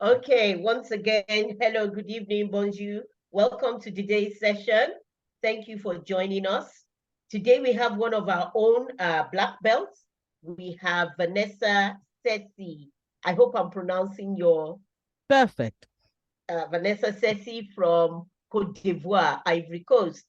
Okay, once again, hello, good evening, bonjour. Welcome to today's session. Thank you for joining us. Today we have one of our own black belts. We have Vanessa Sesi. I hope I'm pronouncing your Perfect. Vanessa Sesi from Cote d'Ivoire, Ivory Coast.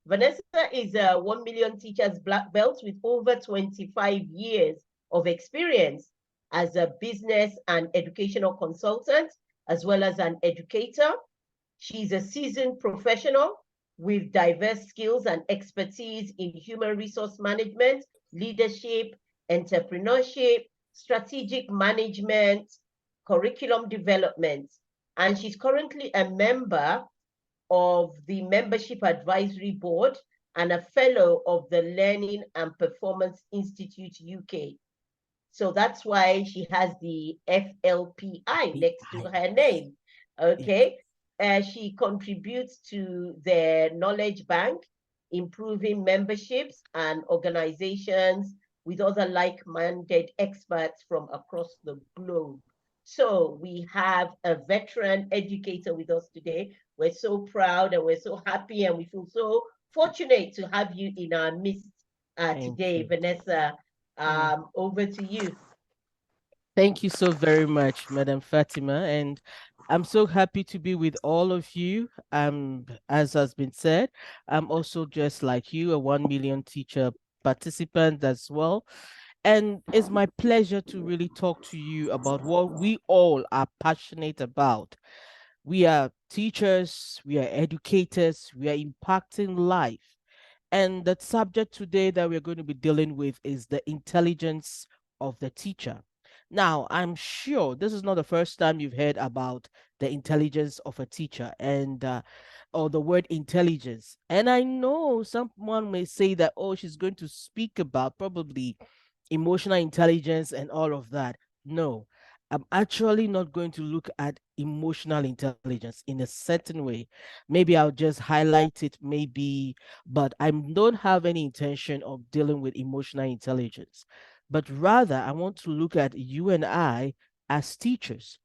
Vanessa is a 1 million teachers black belt with over 25 years of experience as a business and educational consultant, as well as an educator. She's a seasoned professional with diverse skills and expertise in human resource management, leadership, entrepreneurship, strategic management, curriculum development. And she's currently a member of the Membership Advisory Board and a fellow of the Learning and Performance Institute UK. So that's why she has the FLPI next to her name. Yes. Okay. She contributes to the knowledge bank, improving memberships and organizations with other like-minded experts from across the globe. So we have a veteran educator with us today. We're so proud and we're so happy and we feel so fortunate to have you in our midst Thank today, you. Vanessa. Mm. Over to you. Thank you so very much, Madam Fatima. And I'm so happy to be with all of you. As has been said, I'm also just like you, a 1 million teacher participant as well. And it's my pleasure to really talk to you about what we all are passionate about. We are teachers, we are educators, we are impacting life. And the subject today that we're going to be dealing with is the intelligence of the teacher. Now, I'm sure this is not the first time you've heard about the intelligence of a teacher or the word intelligence. And I know someone may say that, oh, she's going to speak about probably emotional intelligence and all of that. No, I'm actually not going to look at emotional intelligence in a certain way. Maybe I'll just highlight it, maybe, but I don't have any intention of dealing with emotional intelligence. But rather, I want to look at you and I as teachers,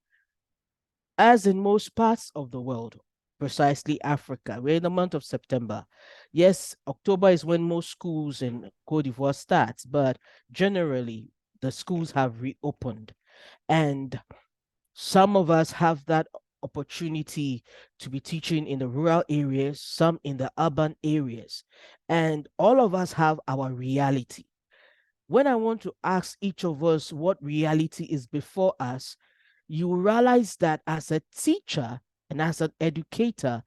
as in most parts of the world, precisely Africa. We're in the month of September. Yes, October is when most schools in Cote d'Ivoire starts, but generally the schools have reopened. And some of us have that opportunity to be teaching in the rural areas, some in the urban areas. And all of us have our reality. When I want to ask each of us what reality is before us, you realize that as a teacher and as an educator,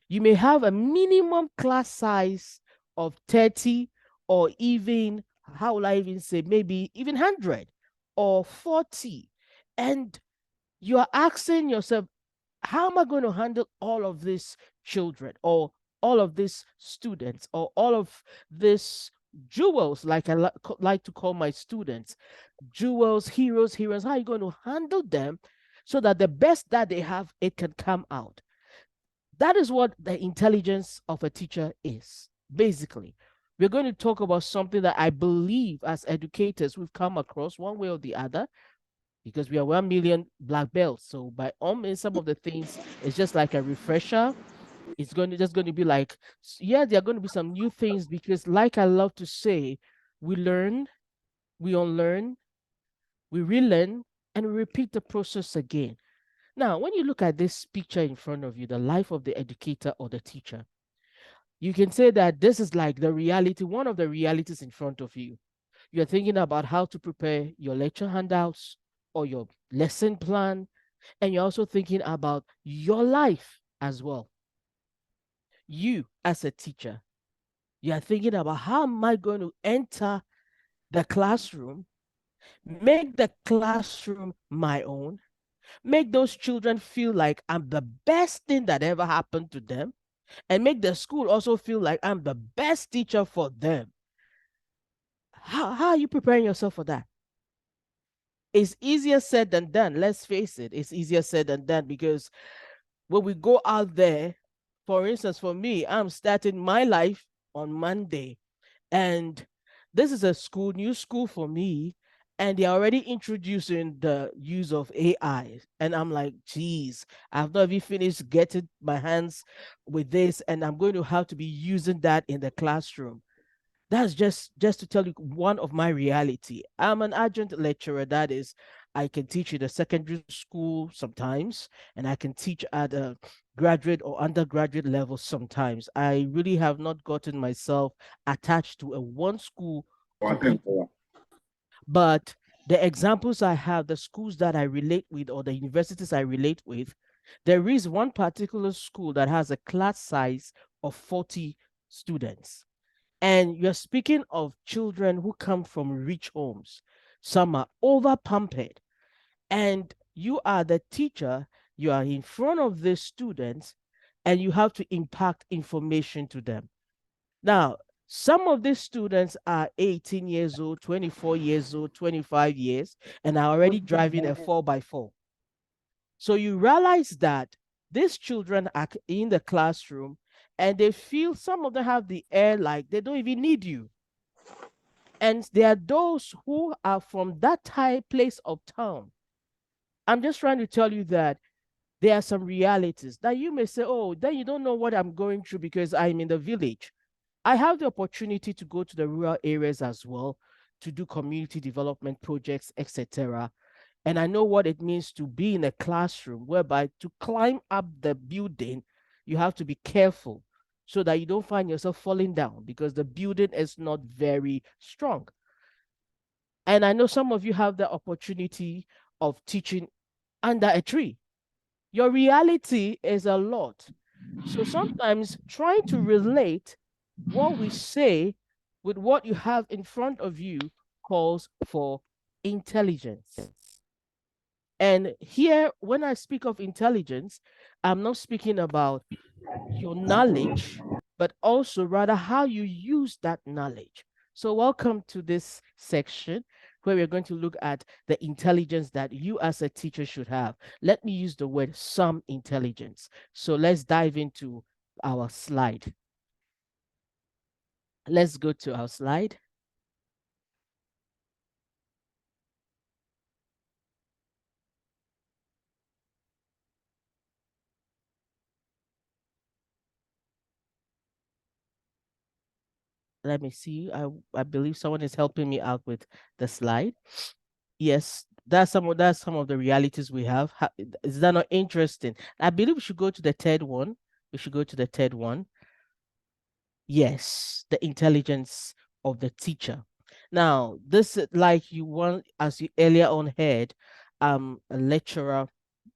you may have a minimum class size of 30 or even, how will I even say, maybe even 100 or 40. And you are asking yourself, how am I going to handle all of these children or all of these students or all of these jewels, like I like to call my students, jewels, heroes? How are you going to handle them so that the best that they have, it can come out? That is what the intelligence of a teacher is, basically. We're going to talk about something that I believe as educators we've come across one way or the other, because we are 1 million black belts. So by all means, some of the things is just like a refresher. It's going to be like, yeah, there are going to be some new things because, like I love to say, we learn, we unlearn, we relearn, and we repeat the process again. Now, when you look at this picture in front of you, the life of the educator or the teacher, you can say that this is like the reality, one of the realities in front of you. You're thinking about how to prepare your lecture handouts or your lesson plan, and you're also thinking about your life as well. You, as a teacher, you are thinking about how am I going to enter the classroom, make the classroom my own, make those children feel like I'm the best thing that ever happened to them, and make the school also feel like I'm the best teacher for them. How are you preparing yourself for that? It's easier said than done. Let's face it, it's easier said than done because when we go out there, for instance, for me, I'm starting my life on Monday, and this is a new school for me. and they're already introducing the use of AI. And I'm like, geez, I've not even finished getting my hands with this, and I'm going to have to be using that in the classroom. That's just to tell you one of my reality. I'm an adjunct lecturer. That is, I can teach in a secondary school sometimes, and I can teach at a graduate or undergraduate level sometimes. I really have not gotten myself attached to a one school completely. But the examples I have, the schools that I relate with, or the universities I relate with, there is one particular school that has a class size of 40 students. And you're speaking of children who come from rich homes. Some are over pampered. And you are the teacher, you are in front of the students, and you have to impact information to them. Now, some of these students are 18 years old, 24 years old, 25 years, and are already driving a 4x4. So you realize that these children are in the classroom and they feel, some of them have the air like they don't even need you. And there are those who are from that type place of town. I'm just trying to tell you that there are some realities that you may say, oh, then you don't know what I'm going through because I'm in the village. I have the opportunity to go to the rural areas as well, to do community development projects, etc. And I know what it means to be in a classroom whereby to climb up the building, you have to be careful so that you don't find yourself falling down because the building is not very strong. And I know some of you have the opportunity of teaching under a tree. Your reality is a lot. So sometimes trying to relate what we say with what you have in front of you calls for intelligence. And here, when I speak of intelligence, I'm not speaking about your knowledge, but also rather how you use that knowledge. So, welcome to this section where we're going to look at the intelligence that you as a teacher should have. Let me use the word some intelligence. So, let's dive into our slide. Let's go to our slide. Let me see. I believe someone is helping me out with the slide. Yes, that's some of the realities we have. Is that not interesting? I believe we should go to the third one. We should go to the third one. Yes, the intelligence of the teacher. Now, this like you want, as you earlier on heard, a lecturer,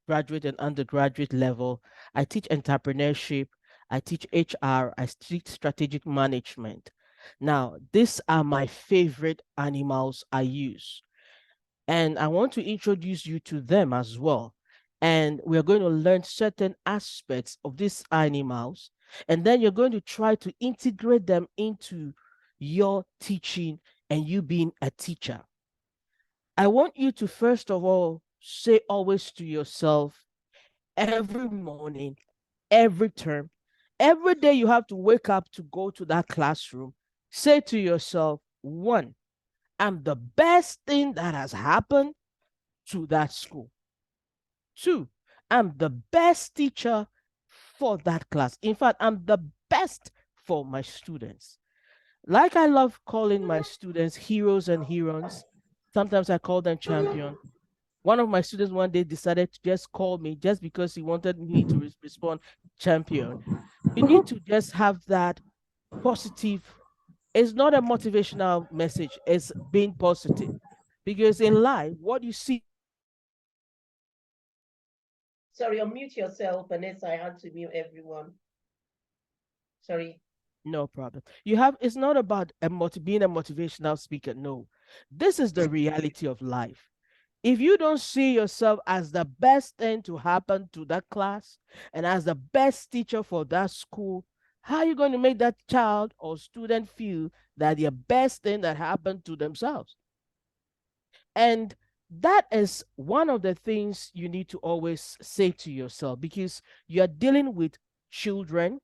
graduate and undergraduate level. I teach entrepreneurship. I teach HR. I teach strategic management. Now, these are my favorite animals I use. And I want to introduce you to them as well. And we're going to learn certain aspects of these animals. And then you're going to try to integrate them into your teaching and you being a teacher. I want you to, first of all, say always to yourself every morning, every term, every day you have to wake up to go to that classroom, say to yourself, one, I'm the best thing that has happened to that school. Two, I'm the best teacher for that class. In fact, I'm the best for my students. Like I love calling my students heroes and heroines, sometimes I call them champion. One of my students one day decided to just call me just because he wanted me to respond champion. You need to just have that positive. It's not a motivational message, it's being positive. Because in life, what you see. Sorry, unmute yourself, Vanessa. I had to mute everyone. Sorry. No problem. You have, it's not about being a motivational speaker. No, this is the reality of life. If you don't see yourself as the best thing to happen to that class and as the best teacher for that school, how are you going to make that child or student feel that the best thing that happened to themselves? And that is one of the things you need to always say to yourself because you're dealing with children,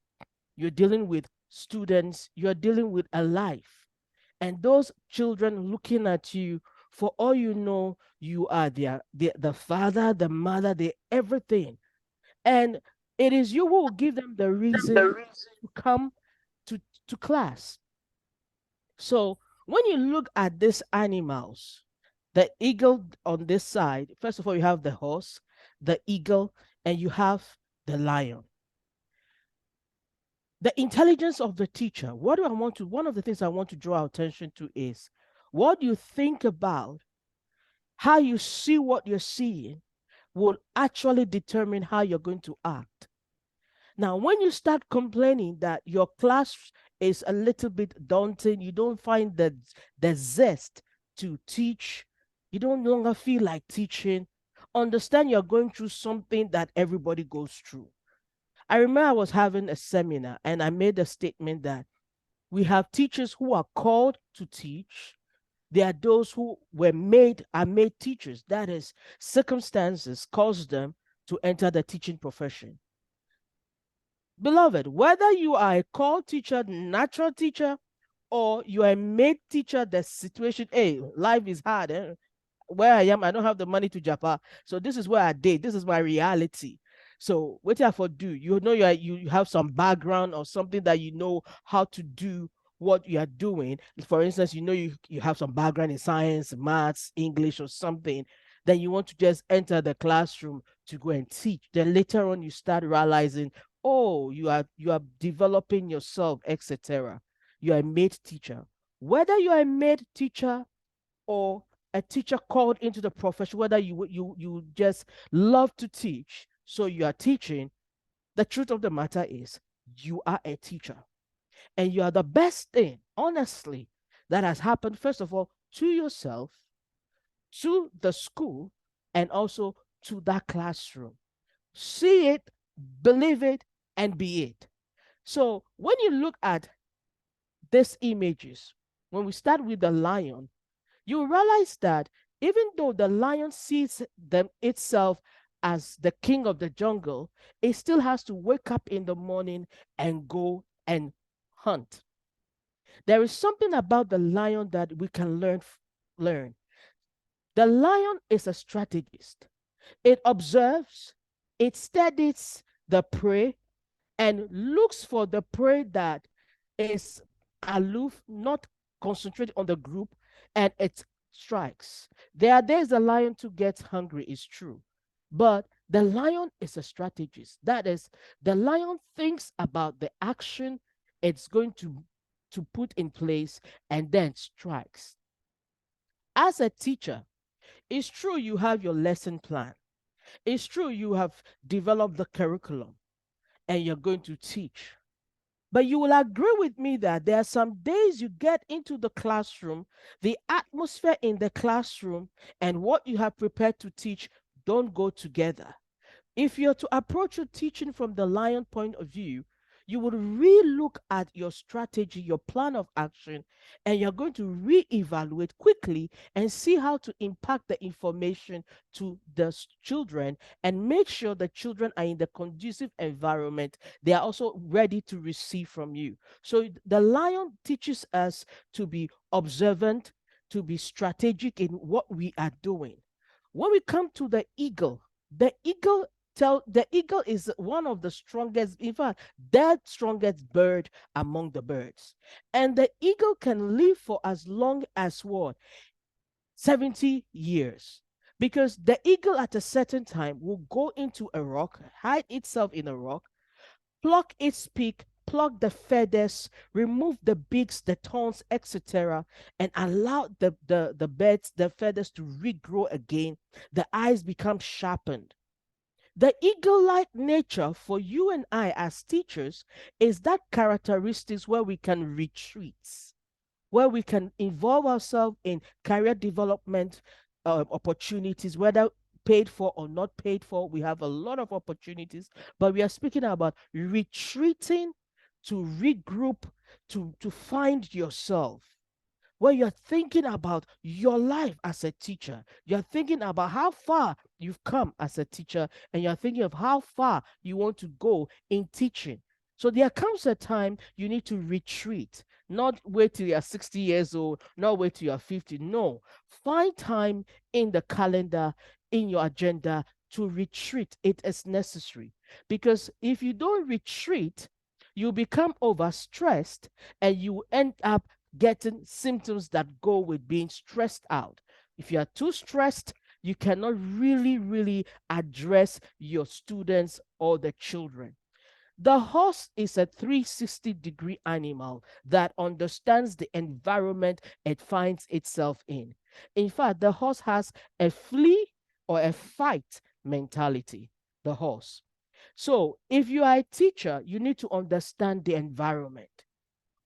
you're dealing with students, you're dealing with a life. And those children looking at you For all you know, you are the father, the mother, the everything. And it is you who will give them the reason to come to, to class. So when you look at these animals, the eagle on this side, first of all, you have the horse, the eagle, and you have the lion. The intelligence of the teacher. One of the things I want to draw attention to is what you think about, how you see what you're seeing will actually determine how you're going to act. Now, when you start complaining that your class is a little bit daunting, you don't find the zest to teach, you don't longer feel like teaching, understand you're going through something that everybody goes through. I remember I was having a seminar and I made a statement that we have teachers who are called to teach. There are those who are made teachers. That is, circumstances caused them to enter the teaching profession. Beloved, whether you are a called teacher, natural teacher, or you are a made teacher, the situation, hey, life is hard. Eh? Where I am, I don't have the money to Japan. So this is where I did. This is my reality. So what you have to do, you know you have some background or something that you know how to do what you are doing. For instance, you know you have some background in science, maths, English, or something. Then you want to just enter the classroom to go and teach. Then later on you start realizing, oh, you are developing yourself, etc. You are a made teacher. Whether you are a made teacher or a teacher called into the profession, whether you just love to teach, so you are teaching, the truth of the matter is you are a teacher. And you are the best thing, honestly, that has happened, first of all, to yourself, to the school, and also to that classroom. See it, believe it, and be it. So when you look at these images, when we start with the lion, you realize that even though the lion sees them itself as the king of the jungle, it still has to wake up in the morning and go and hunt. There is something about the lion that we can learn. The lion is a strategist. It observes, it studies the prey, and looks for the prey that is aloof, not concentrate on the group, and it strikes. There are days the lion too gets hungry, is true. But the lion is a strategist. That is, the lion thinks about the action it's going to put in place and then strikes. As a teacher, it's true you have your lesson plan. It's true you have developed the curriculum and you're going to teach. But you will agree with me that there are some days you get into the classroom, the atmosphere in the classroom, and what you have prepared to teach don't go together. If you're to approach your teaching from the lion point of view, you would re-look at your strategy, your plan of action, and you're going to re-evaluate quickly and see how to impact the information to the children and make sure the children are in the conducive environment. They are also ready to receive from you. So the lion teaches us to be observant, to be strategic in what we are doing. When we come to the eagle is one of the strongest, in fact, the strongest bird among the birds. And the eagle can live for as long as what? 70 years. Because the eagle at a certain time will go into a rock, hide itself in a rock, pluck its beak, pluck the feathers, remove the beaks, the thorns, etc., and allow the birds, the feathers to regrow again. The eyes become sharpened. The eagle-like nature for you and I as teachers is that characteristics where we can retreat, where we can involve ourselves in career development opportunities, whether paid for or not paid for. We have a lot of opportunities, but we are speaking about retreating to regroup, to find yourself, where you're thinking about your life as a teacher. You're thinking about how far you've come as a teacher, and you're thinking of how far you want to go in teaching. So there comes a time you need to retreat, not wait till you're 60 years old, not wait till you're 50. No, find time in the calendar, in your agenda to retreat. It is necessary because if you don't retreat, you become overstressed and you end up getting symptoms that go with being stressed out. If you are too stressed, you cannot really address your students or the children. The horse is a 360-degree animal that understands the environment it finds itself in. In fact, the horse has a flee or a fight mentality, the horse. So, if you are a teacher, you need to understand the environment.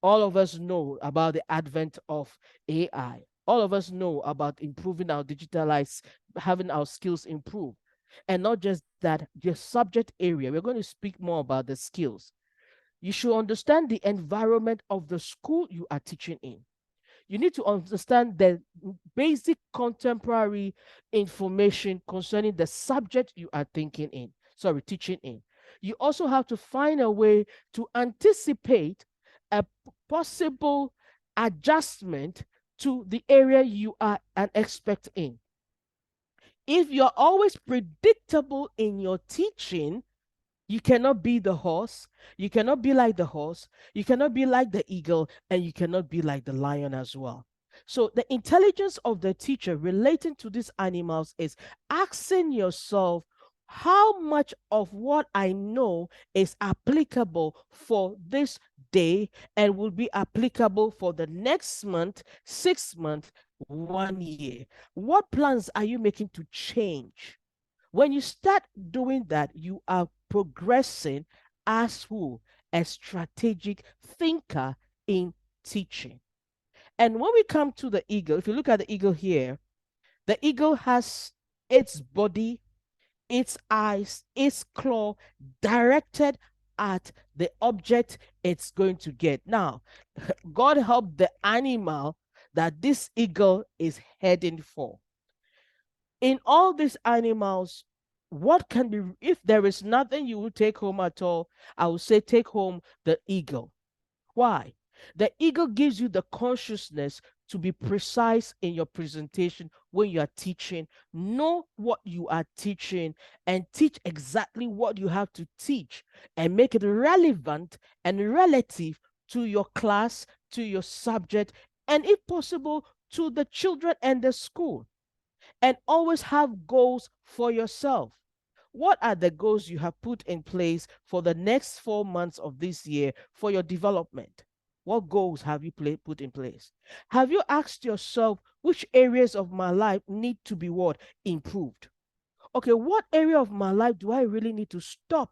All of us know about the advent of AI. All of us know about improving our digital lives, having our skills improve. And not just that, the subject area. We're going to speak more about the skills. You should understand the environment of the school you are teaching in. You need to understand the basic contemporary information concerning the subject you are teaching in. You also have to find a way to anticipate a possible adjustment to the area you are an expert in. If you're always predictable in your teaching, you cannot be the horse. You cannot be like the horse. You cannot be like the eagle. And you cannot be like the lion as well. So, the intelligence of the teacher relating to these animals is asking yourself, how much of what I know is applicable for this day and will be applicable for the next month, 6 months, 1 year? What plans are you making to change? When you start doing that, you are progressing as who? A strategic thinker in teaching. And when we come to the eagle, if you look at the eagle here, the eagle has its body, its eyes, its claw directed at the object it's going to get. Now, God help the animal that this eagle is heading for. In all these animals, what can be, if there is nothing you will take home at all, I would say take home the eagle. Why? The eagle gives you the consciousness to be precise in your presentation when you are teaching. Know what you are teaching and teach exactly what you have to teach and make it relevant and relative to your class, to your subject, and if possible, to the children and the school. And always have goals for yourself. What are the goals you have put in place for the next 4 months of this year for your development? What goals have you put in place? Have you asked yourself which areas of my life need to be what? Improved. Okay, what area of my life do I really need to stop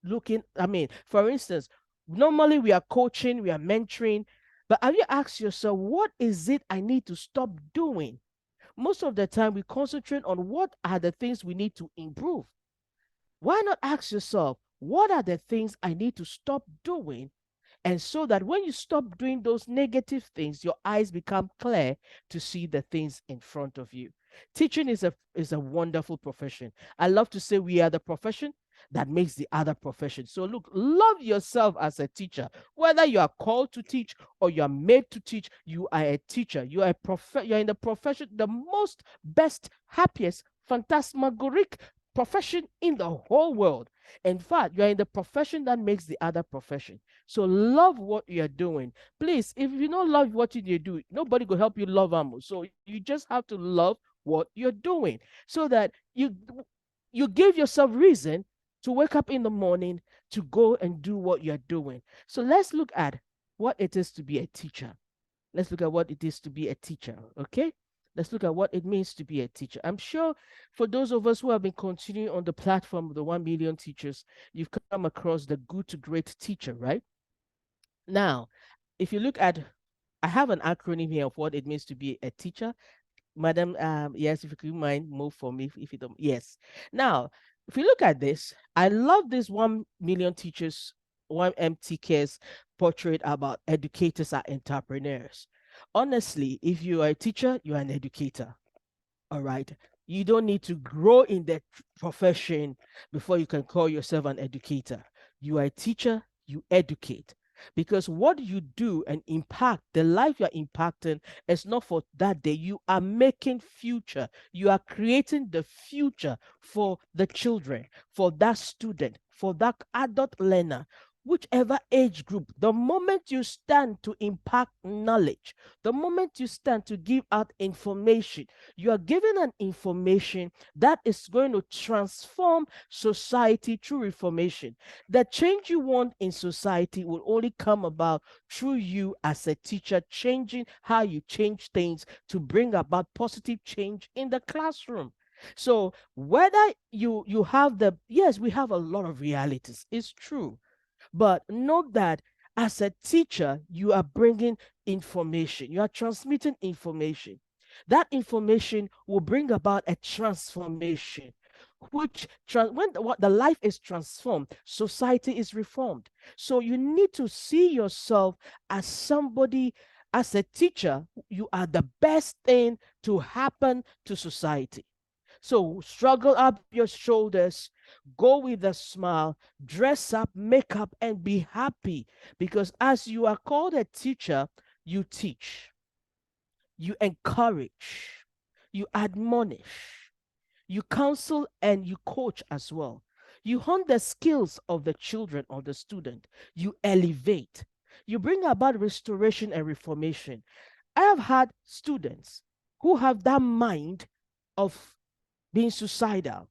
looking? I mean, for instance, normally we are coaching, we are mentoring, but have you asked yourself, what is it I need to stop doing? Most of the time we concentrate on what are the things we need to improve. Why not ask yourself, what are the things I need to stop doing? And so that when you stop doing those negative things, your eyes become clear to see the things in front of you. Teaching is a wonderful profession. I love to say we are the profession that makes the other profession. So look, love yourself as a teacher. Whether you are called to teach or you are made to teach, you are a teacher. You are you're in the profession, the most best, happiest, phantasmagoric profession in the whole world. In fact, you are in the profession that makes the other profession. So love what you're doing. Please, if you don't love what you do, nobody will help you love them. So you just have to love what you're doing so that you give yourself reason to wake up in the morning to go and do what you're doing. So let's look at what it is to be a teacher. Let's look at what it is to be a teacher, okay? Let's look at what it means to be a teacher. I'm sure for those of us who have been continuing on the platform of the 1 million teachers, you've come across the good to great teacher, right? Now, if you look at, I have an acronym here of what it means to be a teacher. Madam, yes, if you could mind, move for me if you don't. Yes. Now, if you look at this, I love this 1 million teachers, 1MTK's portrait about educators are entrepreneurs. Honestly, if you are a teacher, you are an educator. All right. You don't need to grow in that profession before you can call yourself an educator. You are a teacher, you educate. Because what you do and impact, the life you're impacting is not for that day. You are making future. You are creating the future for the children, for that student, for that adult learner, whichever age group. The moment you stand to impact knowledge, the moment you stand to give out information, you are giving an information that is going to transform society through information. The change you want in society will only come about through you as a teacher, changing how you change things to bring about positive change in the classroom. So whether you have the, yes, we have a lot of realities, it's true, but note that as a teacher, you are bringing information, you are transmitting information. That information will bring about a transformation, which when what the life is transformed, society is reformed. So you need to see yourself as somebody, as a teacher, you are the best thing to happen to society. So struggle up your shoulders, go with a smile, dress up, make up, and be happy. Because as you are called a teacher, you teach, you encourage, you admonish, you counsel, and you coach as well. You hone the skills of the children or the student. You elevate. You bring about restoration and reformation. I have had students who have that mind of being suicidal.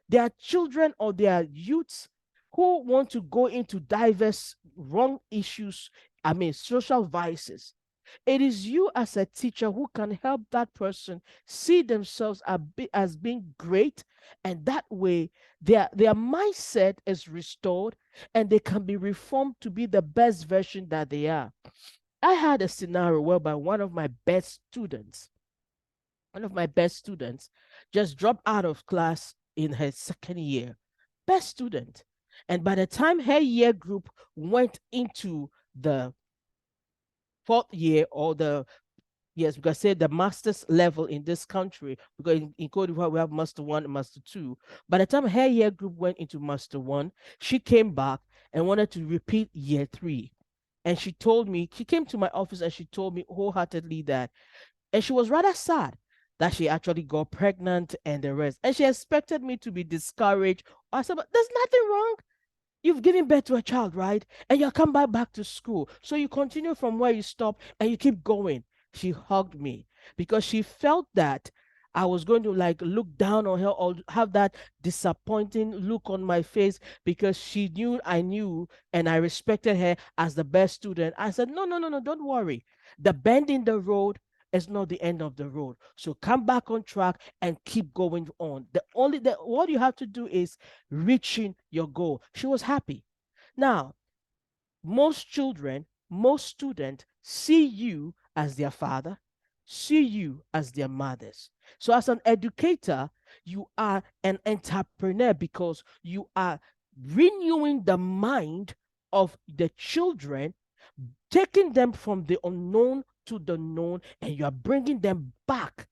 There are children or there are youths who want to go into diverse wrong issues, I mean, social vices. It is you as a teacher who can help that person see themselves as being great, and that way their mindset is restored and they can be reformed to be the best version that they are. I had a scenario whereby one of my best students just dropped out of class in her second year. Best student. And by the time her year group went into the fourth year, or the, yes, because I said the master's level in this country, because in Cote d'Ivoire we have master one and master two. By the time her year group went into master one, she came back and wanted to repeat year three. And she told me, she came to my office and she told me wholeheartedly that, and she was rather sad that she actually got pregnant and the rest. And she expected me to be discouraged. I said, but there's nothing wrong. You've given birth to a child, right? And you come back to school. So you continue from where you stop and you keep going. She hugged me because she felt that I was going to like look down on her or have that disappointing look on my face, because she knew I knew and I respected her as the best student. I said, no, no, no, no, don't worry. The bend in the road is not the end of the road. So come back on track and keep going on. The what you have to do is reaching your goal. She was happy. Now, most children, most students see you as their father, see you as their mothers. So, as an educator, you are an entrepreneur because you are renewing the mind of the children, taking them from the unknown to the known, and you are bringing them back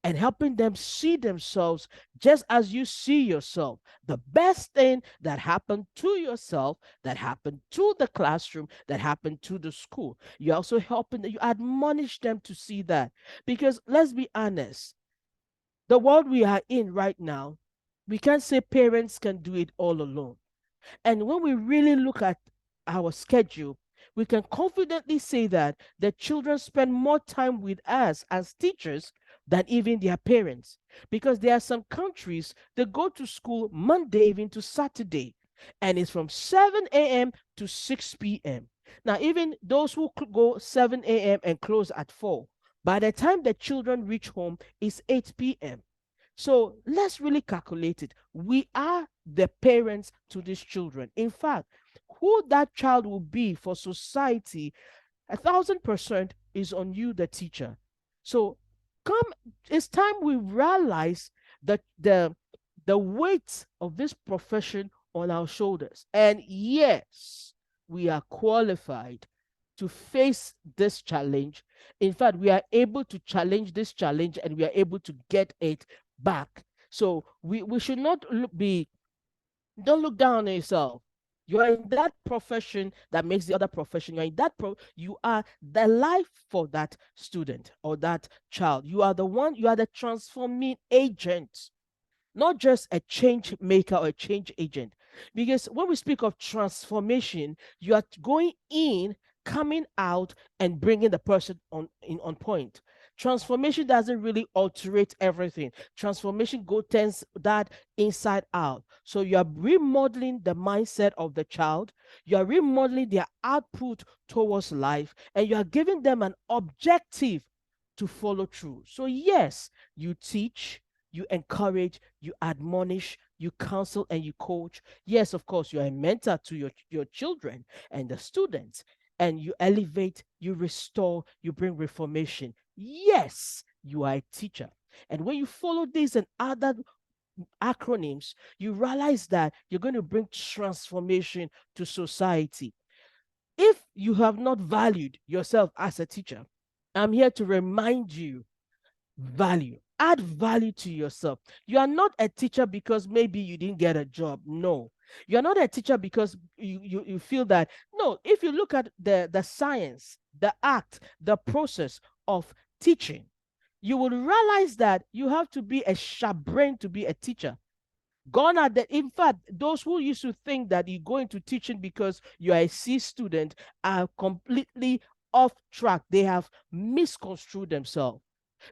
and helping them see themselves just as you see yourself. The best thing that happened to yourself, that happened to the classroom, that happened to the school. You're also helping, you admonish them to see that. Because let's be honest, the world we are in right now, we can't say parents can do it all alone. And when we really look at our schedule, we can confidently say that the children spend more time with us as teachers than even their parents. Because there are some countries that go to school Monday even to Saturday, and it's from 7 a.m. to 6 p.m. Now, even those who go 7 a.m. and close at 4, by the time the children reach home, it's 8 p.m. So let's really calculate it. We are the parents to these children. In fact, who that child will be for society, 1,000% is on you, the teacher. So come, it's time we realize that the weight of this profession on our shoulders. And yes, we are qualified to face this challenge. In fact, we are able to challenge this challenge and we are able to get it back. So we should not don't look down on yourself. You are in that profession that makes the other profession. You are in that you are the life for that student or that child. You are the one, you are the transforming agent, not just a change maker or a change agent. Because when we speak of transformation, you are going in, coming out, and bringing the person on point. Transformation doesn't really alterate everything. Transformation turns that inside out. So you are remodeling the mindset of the child, you are remodeling their output towards life, and you are giving them an objective to follow through. So yes, you teach, you encourage, you admonish, you counsel, and you coach. Yes, of course, you are a mentor to your children and the students, and you elevate, you restore, you bring reformation. Yes, you are a teacher. And when you follow these and other acronyms, you realize that you're going to bring transformation to society. If you have not valued yourself as a teacher, I'm here to remind you, value. Add value to yourself. You are not a teacher because maybe you didn't get a job. No. You're not a teacher because you feel that. No, if you look at the science, the act, the process of teaching, you will realize that you have to be a sharp brain to be a teacher. Gone are the, in fact, those who used to think that you go into teaching because you are a C student are completely off track. They have misconstrued themselves.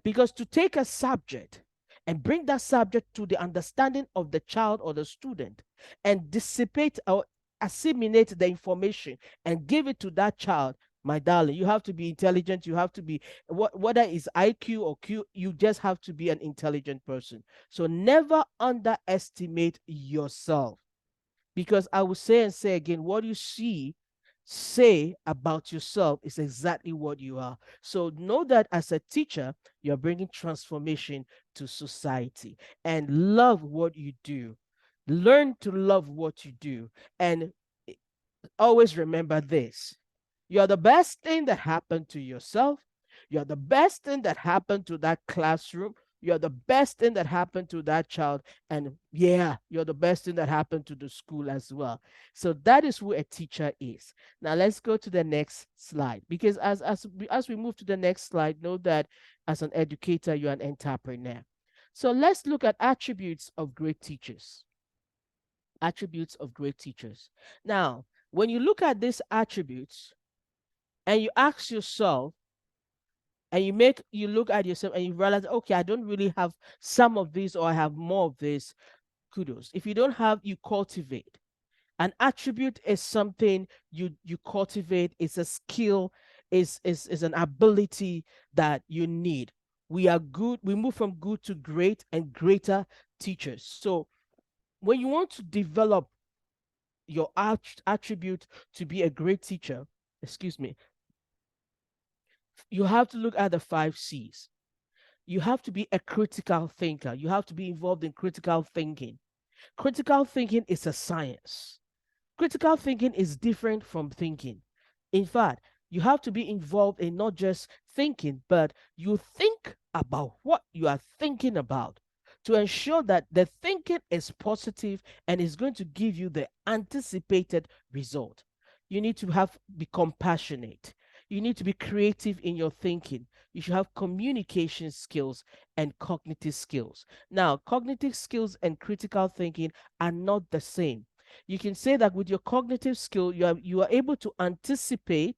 Because to take a subject and bring that subject to the understanding of the child or the student and dissipate or assimilate the information and give it to that child, my darling, you have to be intelligent. You have to be, whether it's IQ or Q, you just have to be an intelligent person. So never underestimate yourself. Because I will say and say again, what you say about yourself is exactly what you are. So know that as a teacher, you're bringing transformation to society, and love what you do. Learn to love what you do. And always remember this: you're the best thing that happened to yourself. You're the best thing that happened to that classroom. You're the best thing that happened to that child. And yeah, you're the best thing that happened to the school as well. So that is who a teacher is. Now let's go to the next slide. Because as we move to the next slide, know that as an educator, you're an entrepreneur. So let's look at attributes of great teachers. Attributes of great teachers. Now, when you look at these attributes, and you ask yourself, and you look at yourself and you realize, okay, I don't really have some of this, or I have more of this. Kudos. If you don't have, you cultivate. An attribute is something you cultivate. It's a skill, is an ability that you need. We are good, we move from good to great and greater teachers. So when you want to develop your attribute to be a great teacher, excuse me, you have to look at the 5 C's. You have to be a critical thinker. You have to be involved in critical thinking. Critical thinking is a science. Critical thinking is different from thinking. In fact, you have to be involved in not just thinking, but you think about what you are thinking about to ensure that the thinking is positive and is going to give you the anticipated result. You need to be compassionate. You need to be creative in your thinking. You should have communication skills and cognitive skills. Now, cognitive skills and critical thinking are not the same. You can say that with your cognitive skill, you are able to anticipate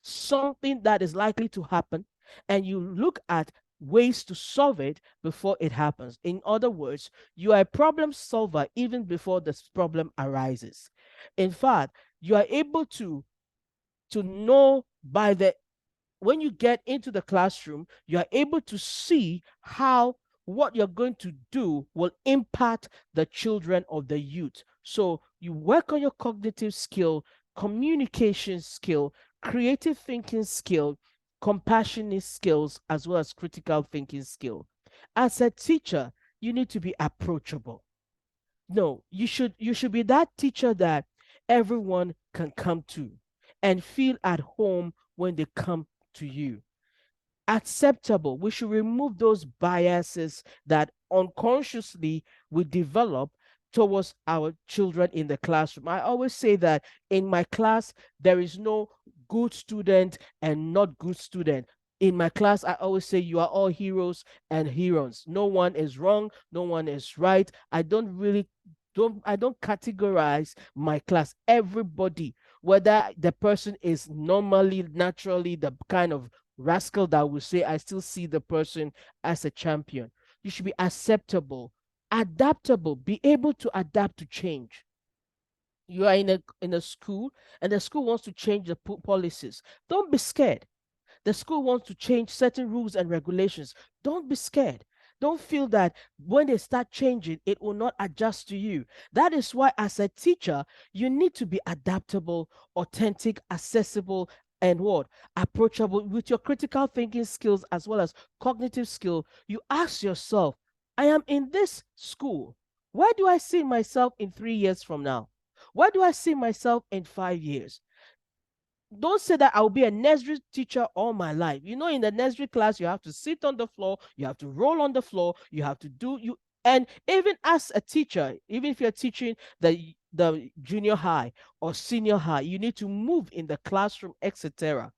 something that is likely to happen, and you look at ways to solve it before it happens. In other words, you are a problem solver even before this problem arises. In fact, you are able to know by the when you get into the classroom, you are able to see how what you're going to do will impact the children of the youth. So you work on your cognitive skill, communication skill, creative thinking skill, compassionate skills, as well as critical thinking skill. As a teacher, you need to be approachable. No, you should be that teacher that everyone can come to and feel at home when they come to you. Acceptable. We should remove those biases that unconsciously we develop towards our children in the classroom. I always say that in my class, there is no good student and not good student. In my class, I always say you are all heroes and heroes. No one is wrong, no one is right. I don't categorize my class. Everybody, whether the person is normally, naturally the kind of rascal that will say, I still see the person as a champion. You should be acceptable, adaptable, be able to adapt to change. You are in a school and the school wants to change the policies. Don't be scared. The school wants to change certain rules and regulations. Don't be scared. Don't feel that when they start changing, it will not adjust to you. That is why, as a teacher, you need to be adaptable, authentic, accessible, and what? Approachable with your critical thinking skills as well as cognitive skill. You ask yourself, I am in this school. Where do I see myself in 3 years from now? Where do I see myself in 5 years? Don't say that I'll be a nursery teacher all my life. In the nursery class, you have to sit on the floor, you have to roll on the floor, you have to do you. And even as a teacher, even if you're teaching the junior high or senior high, you need to move in the classroom, etc.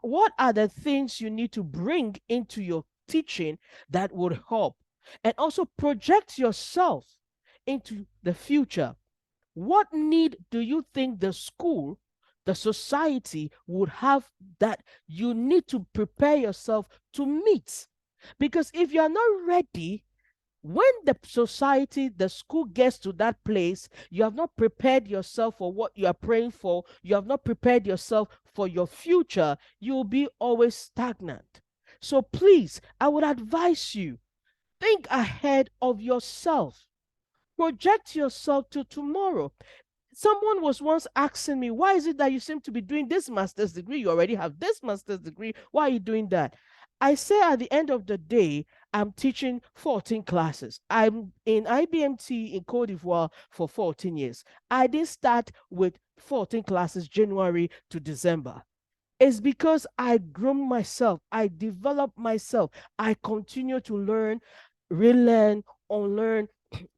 What are the things you need to bring into your teaching that would help? And also project yourself into the future. What need do you think the school, the society would have that you need to prepare yourself to meet? Because if you are not ready, when the society, the school gets to that place, you have not prepared yourself for what you are praying for, you have not prepared yourself for your future, you will be always stagnant. So please, I would advise you, think ahead of yourself. Project yourself to tomorrow. Someone was once asking me, why is it that you seem to be doing this master's degree? You already have this master's degree. Why are you doing that? I say at the end of the day, I'm teaching 14 classes. I'm in IBMT in Cote d'Ivoire for 14 years. I didn't start with 14 classes January to December. It's because I groom myself, I develop myself, I continue to learn, relearn, unlearn,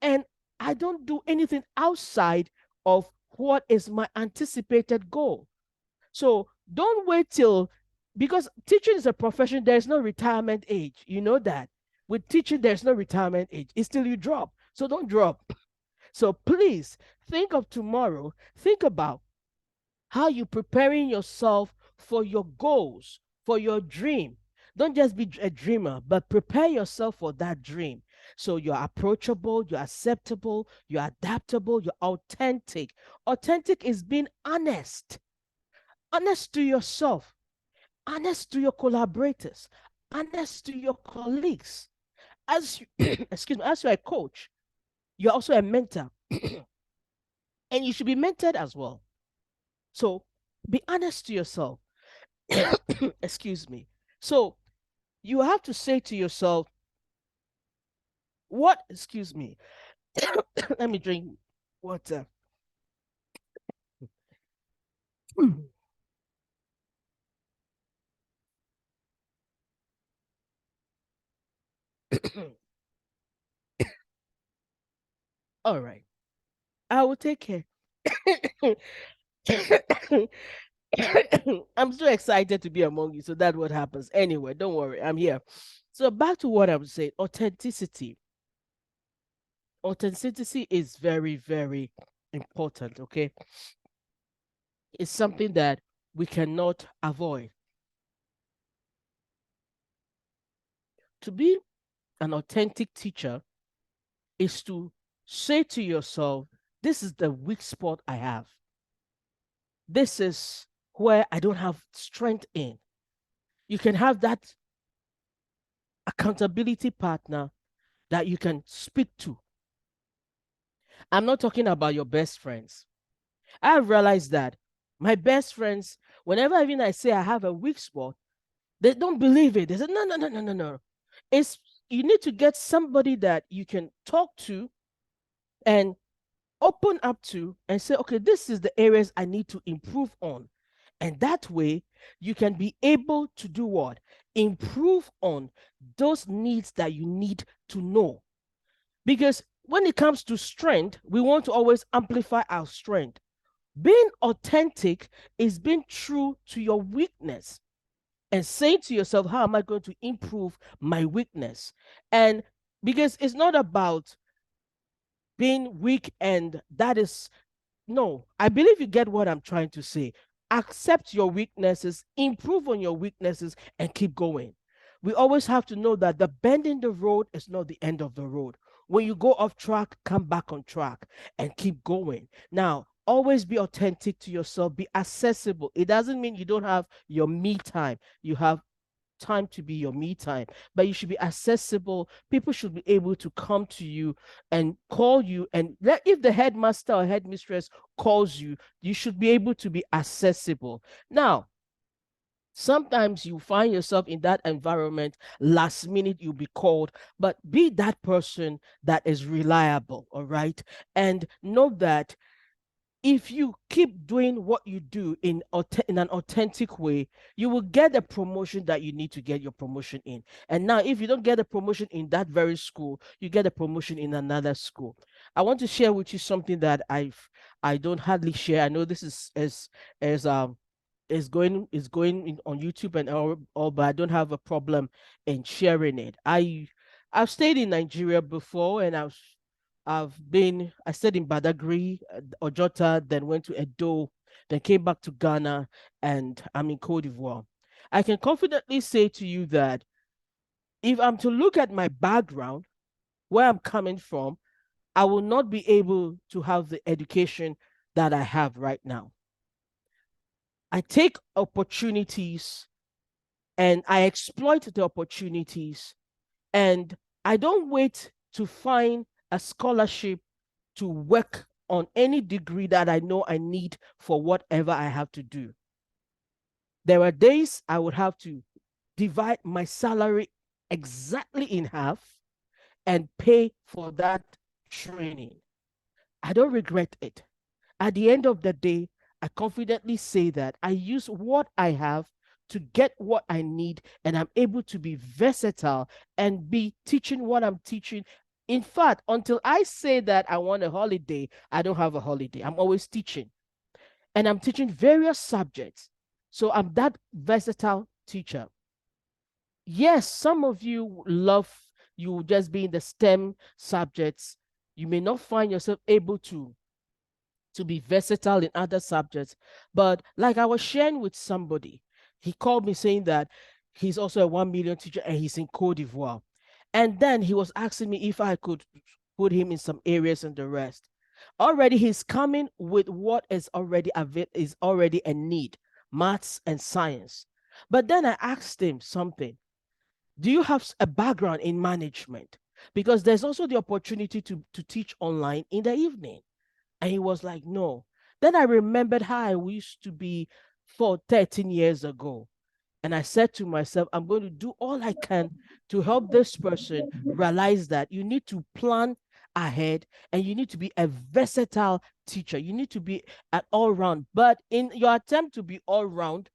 and I don't do anything outside of what is my anticipated goal. So don't wait till, because teaching is a profession, there's no retirement age. You know that. With teaching, there's no retirement age. It's till you drop. So don't drop. So please think of tomorrow. Think about how you preparing yourself for your goals, for your dream. Don't just be a dreamer, but prepare yourself for that dream. So you're approachable, you're acceptable, you're adaptable, you're authentic. Authentic is being honest, honest to yourself, honest to your collaborators, honest to your colleagues. As you, excuse me, as you're a coach, you're also a mentor, and you should be mentored as well. So be honest to yourself. Excuse me. So you have to say to yourself, what, excuse me, let me drink water. All right. I will take care. I'm so excited to be among you. So that's what happens. Anyway, don't worry. I'm here. So back to what I'm saying. Authenticity. Authenticity is very, very important. Okay. It's something that we cannot avoid. To be an authentic teacher is to say to yourself, this is the weak spot I have. This is where I don't have strength in. You can have that accountability partner that you can speak to. I'm not talking about your best friends. I've realized that my best friends, whenever even I say I have a weak spot, they don't believe it. They say, no, no, no, no, no, no. It's, you need to get somebody that you can talk to and open up to and say, okay, this is the areas I need to improve on. And that way you can be able to do what? Improve on those needs that you need to know. Because when it comes to strength, we want to always amplify our strength. Being authentic is being true to your weakness and saying to yourself, how am I going to improve my weakness? And because it's not about being weak, and that is, no, I believe you get what I'm trying to say. Accept your weaknesses, improve on your weaknesses, and keep going. We always have to know that the bend in the road is not the end of the road. When you go off track, come back on track and keep going. Now, always be authentic to yourself, be accessible. It doesn't mean you don't have your me time. You have time to be your me time, but you should be accessible. People should be able to come to you and call you, and if the headmaster or headmistress calls you, you should be able to be accessible. Now, sometimes you find yourself in that environment, last minute you'll be called, but be that person that is reliable, all right? And know that if you keep doing what you do in an authentic way, you will get the promotion that you need to get your promotion in. And now, if you don't get a promotion in that very school, you get a promotion in another school. I want to share with you something that I don't hardly share. I know this is going in, on YouTube and all, but I don't have a problem in sharing it. I've stayed in Nigeria before, and I stayed in Badagry, Ojota, then went to Edo, then came back to Ghana, and I'm in Cote d'Ivoire. I can confidently say to you that if I'm to look at my background, where I'm coming from, I will not be able to have the education that I have right now. I take opportunities and I exploit the opportunities, and I don't wait to find a scholarship to work on any degree that I know I need for whatever I have to do. There are days I would have to divide my salary exactly in half and pay for that training. I don't regret it. At the end of the day, I confidently say that I use what I have to get what I need, and I'm able to be versatile and be teaching what I'm teaching. In fact, until I say that I want a holiday, I don't have a holiday. I'm always teaching, and I'm teaching various subjects. So I'm that versatile teacher. Yes, some of you love you just be in the STEM subjects. You may not find yourself able to be versatile in other subjects. But like I was sharing with somebody, he called me saying that he's also a 1 million teacher and he's in Cote d'Ivoire. And then he was asking me if I could put him in some areas and the rest. Already he's coming with what is already a need, maths and science. But then I asked him something. Do you have a background in management? Because there's also the opportunity to teach online in the evening. And he was like, no. Then I remembered how I used to be for 13 years ago. And I said to myself, I'm going to do all I can to help this person realize that you need to plan ahead and you need to be a versatile teacher. You need to be an all round. But in your attempt to be all round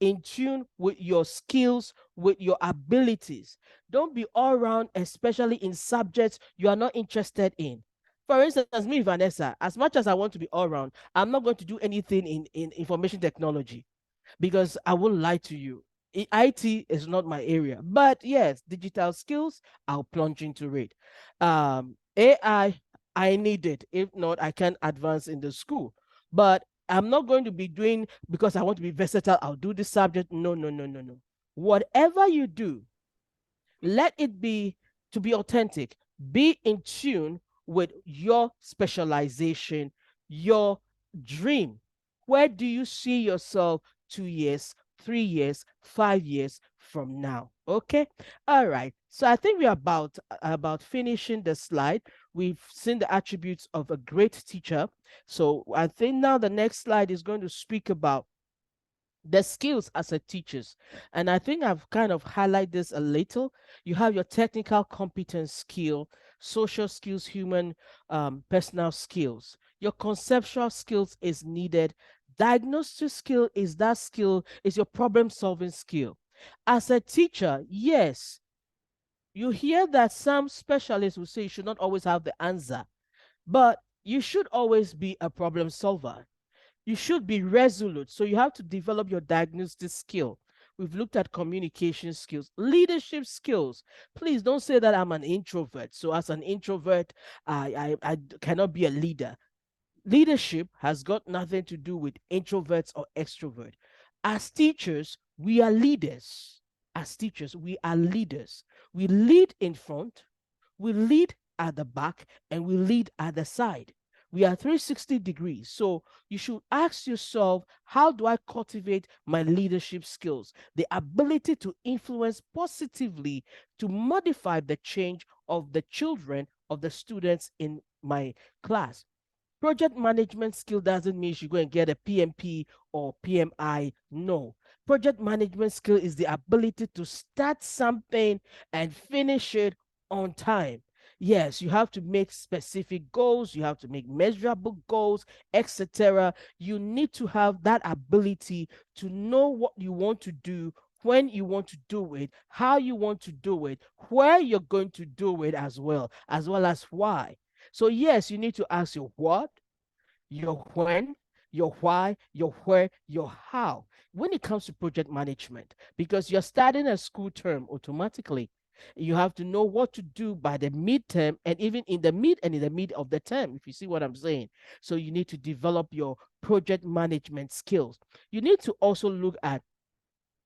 in tune with your skills, with your abilities. Don't be all round, especially in subjects you are not interested in. For instance, me, Vanessa, as much as I want to be all round, I'm not going to do anything in information technology because I won't lie to you. IT is not my area, but yes, digital skills, I'll plunge into it. AI, I need it. If not, I can't advance in the school. But I'm not going to be doing because I want to be versatile. I'll do this subject. No, no, no, no, no. Whatever you do, let it be to be authentic. Be in tune with your specialization, your dream. Where do you see yourself 2 years, 3 years, 5 years from now? Okay. All right. So I think we're about finishing the slide. We've seen the attributes of a great teacher. So I think now the next slide is going to speak about the skills as a teachers. And I think I've kind of highlighted this a little. You have your technical competence skill, social skills, human personal skills. Your conceptual skills is needed. Diagnostic skill is your problem solving skill. As a teacher, yes, You hear that some specialists will say you should not always have the answer, but you should always be a problem solver. You should be resolute. So you have to develop your diagnostic skill. We've looked at communication skills, leadership skills. Please don't say that I'm an introvert. So as an introvert, I cannot be a leader. Leadership has got nothing to do with introverts or extrovert. As teachers, we are leaders. As teachers, we are leaders. We lead in front, we lead at the back, and we lead at the side. We are 360 degrees. So you should ask yourself, how do I cultivate my leadership skills? The ability to influence positively, to modify the change of the children, of the students in my class. Project management skill doesn't mean you go and get a PMP or PMI. No. Project management skill is the ability to start something and finish it on time. Yes, you have to make specific goals, you have to make measurable goals, etc. You need to have that ability to know what you want to do, when you want to do it, how you want to do it, where you're going to do it as well as why. So yes, you need to ask your what, your when, your why, your where, your how when it comes to project management, because you're starting a school term automatically. You have to know what to do by the midterm and even in the mid and in the mid of the term, if you see what I'm saying. So you need to develop your project management skills. You need to also look at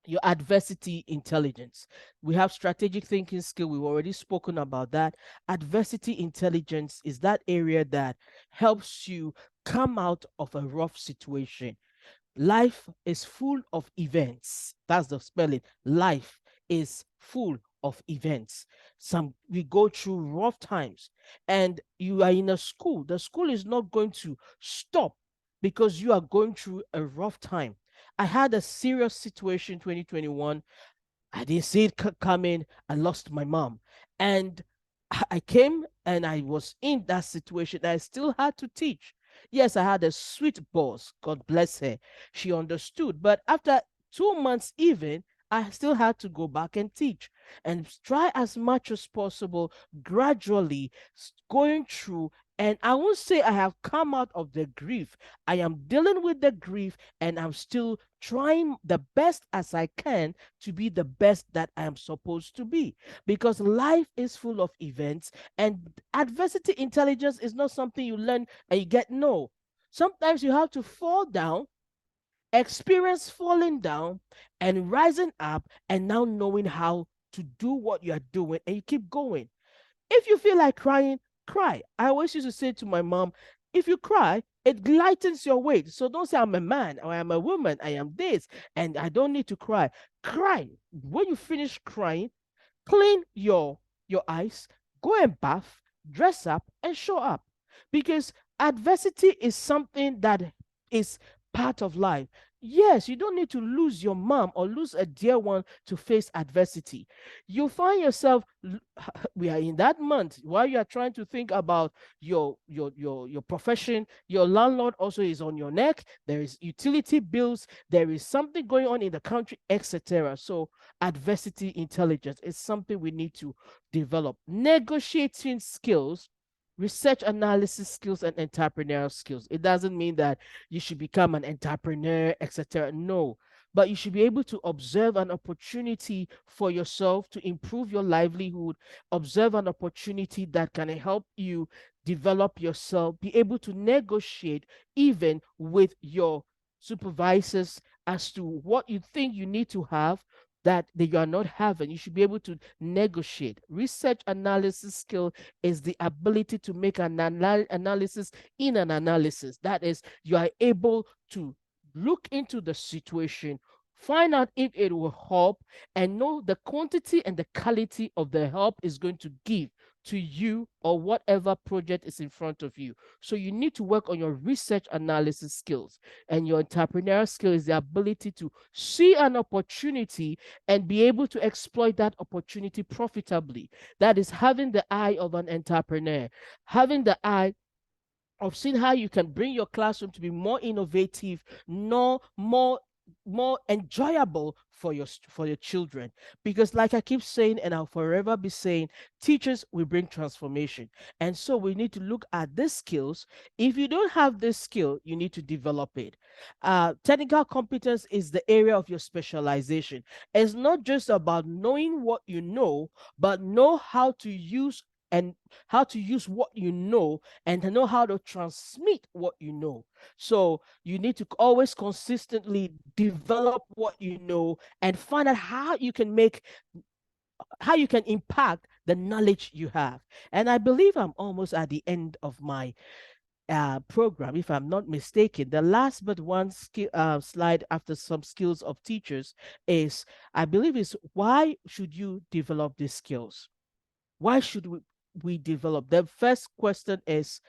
your adversity intelligence. We have strategic thinking skill. We've already spoken about that. Adversity intelligence is that area that helps you come out of a rough situation. Life is full of events. That's the spelling. Life is full of events. Some we go through rough times, and you are in a school. The school is not going to stop because you are going through a rough time. I had a serious situation 2021. I didn't see it coming. I lost my mom. And I came and I was in that situation. I still had to teach. Yes, I had a sweet boss. God bless her. She understood. But after 2 months, even, I still had to go back and teach and try as much as possible, gradually going through. And I won't say I have come out of the grief. I am dealing with the grief and I'm still trying the best as I can to be the best that I am supposed to be, because life is full of events and adversity intelligence is not something you learn and you get. No, sometimes you have to fall down, experience falling down and rising up, and now knowing how to do what you are doing, and you keep going. If you feel like crying, cry. I always used to say to my mom, if you cry, it lightens your weight. So don't say I'm a man or I'm a woman, I am this, and I don't need to cry. Cry. When you finish crying, clean your eyes, go and bath, dress up, and show up. Because adversity is something that is part of life. Yes, you don't need to lose your mom or lose a dear one to face adversity. You find yourself, we are in that month while you are trying to think about your profession, your landlord also is on your neck, there is utility bills, there is something going on in the country, etc. So adversity intelligence is something we need to develop. Negotiating skills, research analysis skills, and entrepreneurial skills. It doesn't mean that you should become an entrepreneur, etc. No, but you should be able to observe an opportunity for yourself to improve your livelihood, observe an opportunity that can help you develop yourself, be able to negotiate even with your supervisors as to what you think you need to have that you are not having. You should be able to negotiate. Research analysis skill is the ability to make an analysis in an analysis. That is, you are able to look into the situation, find out if it will help, and know the quantity and the quality of the help is going to give to you or whatever project is in front of you. So you need to work on your research analysis skills. And your entrepreneurial skill is the ability to see an opportunity and be able to exploit that opportunity profitably. That is having the eye of an entrepreneur, having the eye of seeing how you can bring your classroom to be more innovative, no more more enjoyable for your children. Because like I keep saying, and I'll forever be saying, teachers will bring transformation. And so we need to look at these skills. If you don't have this skill, you need to develop it. Technical competence is the area of your specialization. It's not just about knowing what you know, but know how to use and how to use what you know, and to know how to transmit what you know. So you need to always consistently develop what you know and find out how you can impact the knowledge you have. And I believe I'm almost at the end of my program, if I'm not mistaken. The last but one slide after some skills of teachers is, I believe, is why should you develop these skills? Why should we develop? The first question is,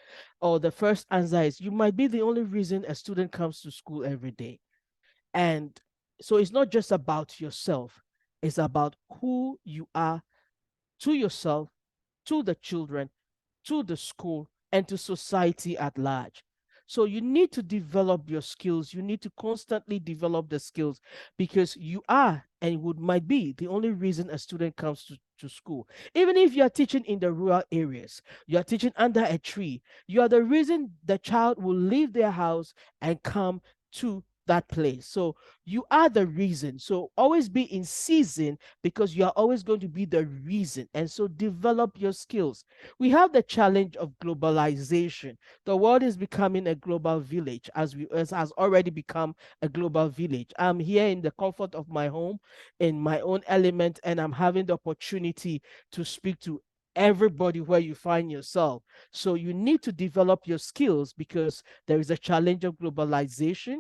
or the first answer is, you might be the only reason a student comes to school every day. And so it's not just about yourself, it's about who you are to yourself, to the children, to the school, and to society at large. So you need to develop your skills. You need to constantly develop the skills, because you are and would might be the only reason a student comes to school. Even if you are teaching in the rural areas, you are teaching under a tree, you are the reason the child will leave their house and come to that place. So you are the reason. So always be in season, because you are always going to be the reason. And so develop your skills. We have the challenge of globalization. The world is becoming a global village, as has already become a global village. I'm here in the comfort of my home, in my own element, and I'm having the opportunity to speak to everybody where you find yourself. So you need to develop your skills, because there is a challenge of globalization.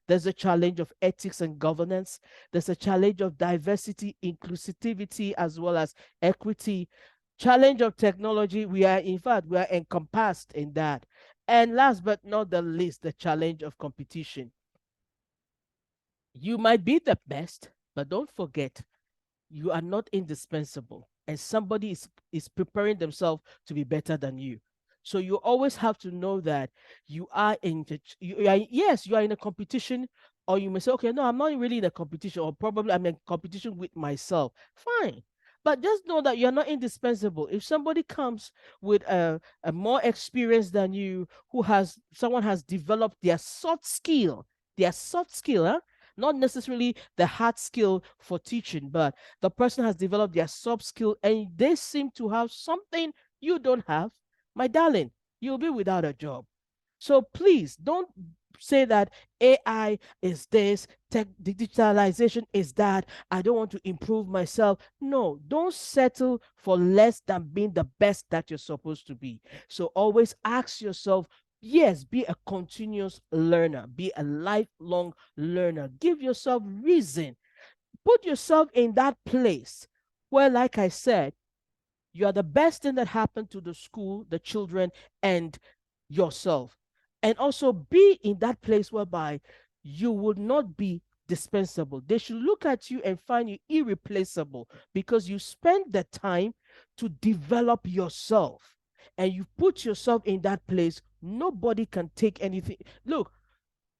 There's a challenge of ethics and governance. There's a challenge of diversity, inclusivity, as well as equity. Challenge of technology. In fact, we are encompassed in that. And last but not the least, the challenge of competition. You might be the best, but don't forget, you are not indispensable, and somebody is preparing themselves to be better than you. So you always have to know that you are yes, you are in a competition. Or you may say, okay, no, I'm not really in a competition, or probably I'm in competition with myself. Fine, but just know that you're not indispensable. If somebody comes with a more experience than you, someone has developed their soft skill, huh? Not necessarily the hard skill for teaching, but the person has developed their soft skill, and they seem to have something you don't have, my darling, you'll be without a job. So please don't say that AI is this, digitalization is that. I don't want to improve myself. No, don't settle for less than being the best that you're supposed to be. So always ask yourself, yes, be a continuous learner, be a lifelong learner. Give yourself reason. Put yourself in that place where, like I said, you are the best thing that happened to the school, the children, and yourself. And also be in that place whereby you would not be dispensable. They should look at you and find you irreplaceable, because you spend the time to develop yourself, and you put yourself in that place. Nobody can take anything. Look,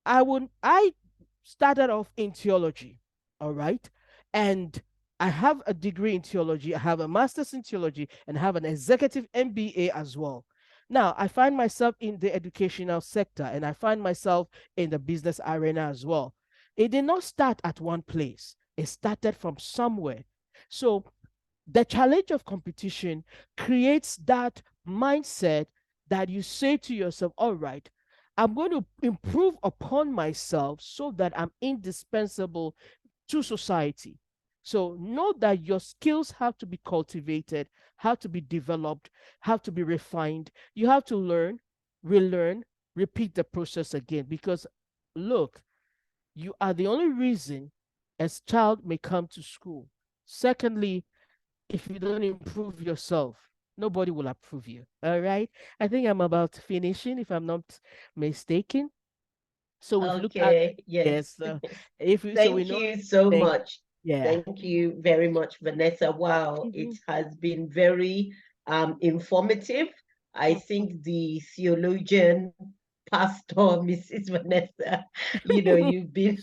I started off in theology, all right? And I have a degree in theology, I have a master's in theology, and I have an executive MBA as well. Now, I find myself in the educational sector, and I find myself in the business arena as well. It did not start at one place, it started from somewhere. So the challenge of competition creates that mindset that you say to yourself, all right, I'm going to improve upon myself so that I'm indispensable to society. So know that your skills have to be cultivated, have to be developed, have to be refined. You have to learn, relearn, repeat the process again. Because look, you are the only reason a child may come to school. Secondly, if you don't improve yourself, nobody will approve you. All right. I think I'm about finishing, if I'm not mistaken. So we've looked at, Okay, yes. yes. If we so we Thank know. you so Thank much. Yeah. Thank you very much, Vanessa. Wow, it Mhm, has been very informative. I mhm. think the theologian, pastor, Mrs. Vanessa, you've been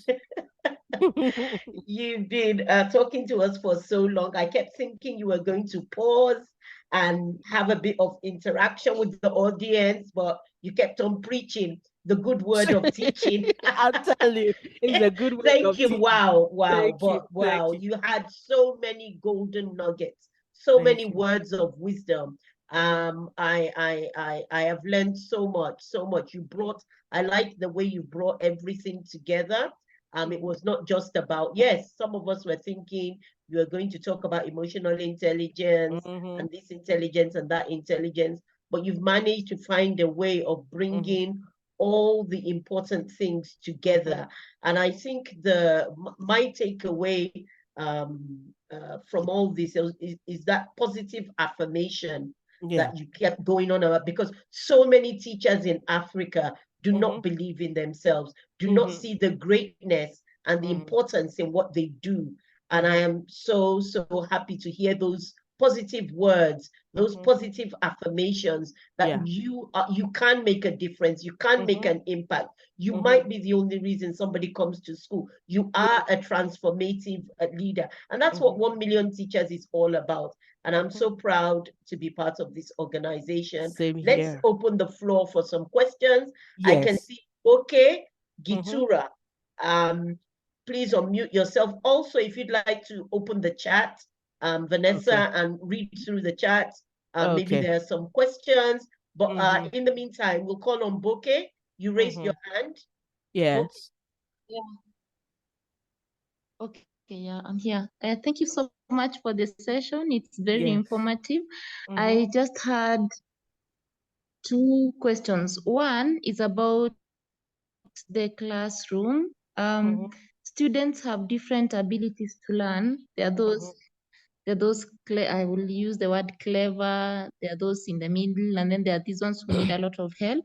You've been talking to us for so long. I kept thinking you were going to pause and have a bit of interaction with the audience, but you kept on preaching the good word of teaching. I'll tell you, it's a good word Thank of you. teaching. Wow, wow, Thank you. but Thank wow, you. you had so many golden nuggets, so many Thank you. words of wisdom. I have learned so much, so much. I like the way you brought everything together. It Mhm, was not just about, yes, some of us were thinking you were going to talk about emotional intelligence mhm, and this intelligence and that intelligence, but you've managed to find a way of mhm, bringing all the important things mhm. together. And I think my takeaway from all this is that positive affirmation Yeah. that you kept going on about, because so many teachers in Africa do not Mhm, believe in themselves, do not mhm, see the greatness and the mhm, importance in what they do. And I mhm, am so, so happy to hear those positive words, those mhm. positive affirmations that Yeah. you can make a difference, you can make Mhm, an impact. You mhm. might be the only reason somebody comes to school. You Yeah. are a transformative leader, and that's what Mhm, 1 million teachers is all about. And I'm mhm. so proud to be part of this organization. Same Let's here. open the floor for some questions. I can Yes. see, okay, Mhm. Gitura. Um, Please unmute yourself. Also, if you'd like to open the chat, Okay. Vanessa, and read through the chat, maybe Okay. there are some questions. But Mhm, in the meantime, we'll call on Boke. You raised your mhm. hand. Boke. Yes. Yeah. Okay, yeah, I'm here. Thank you so much for the session. It's very Yes. informative. I Mhm, just had two questions. One is about the classroom. mhm, Students have different abilities to learn. mhm, I will use the word clever. There are those in the middle, and then there are these ones who need a lot of help.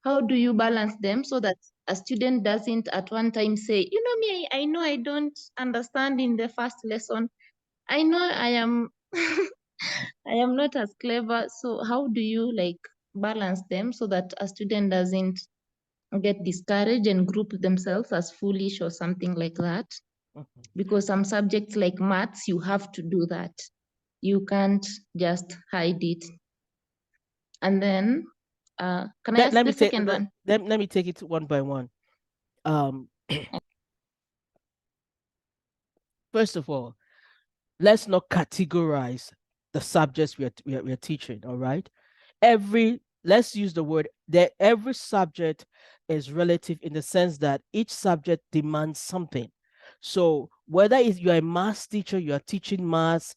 How do you balance them so that a student doesn't at one time say, you know me, I know I don't understand in the first lesson. I know I am I am not as clever. So how do you like balance them so that a student doesn't get discouraged and group themselves as foolish or something like that? mhm. Because some subjects like maths, you have to do that. You can't just hide it. And then, can I Let, ask let the me take second one? let me take it one by one. Um, First of all, let's not categorize the subjects we are teaching. All right, let's use the word that every subject is relative in the sense that each subject demands something. So whether it's you're a math teacher, you are teaching maths,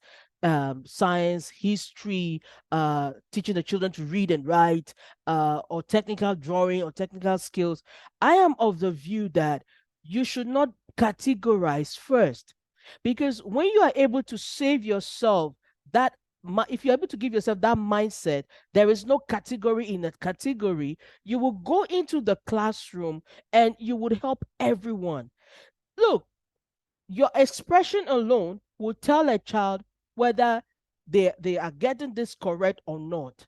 science, history, teaching the children to read and write, or technical drawing or technical skills, I am of the view that you should not categorize first, because when you are able to save yourself that, if you're able to give yourself that mindset, there is no category in a category, you will go into the classroom and you would help everyone. Look, your expression alone will tell a child whether they are getting this correct or not.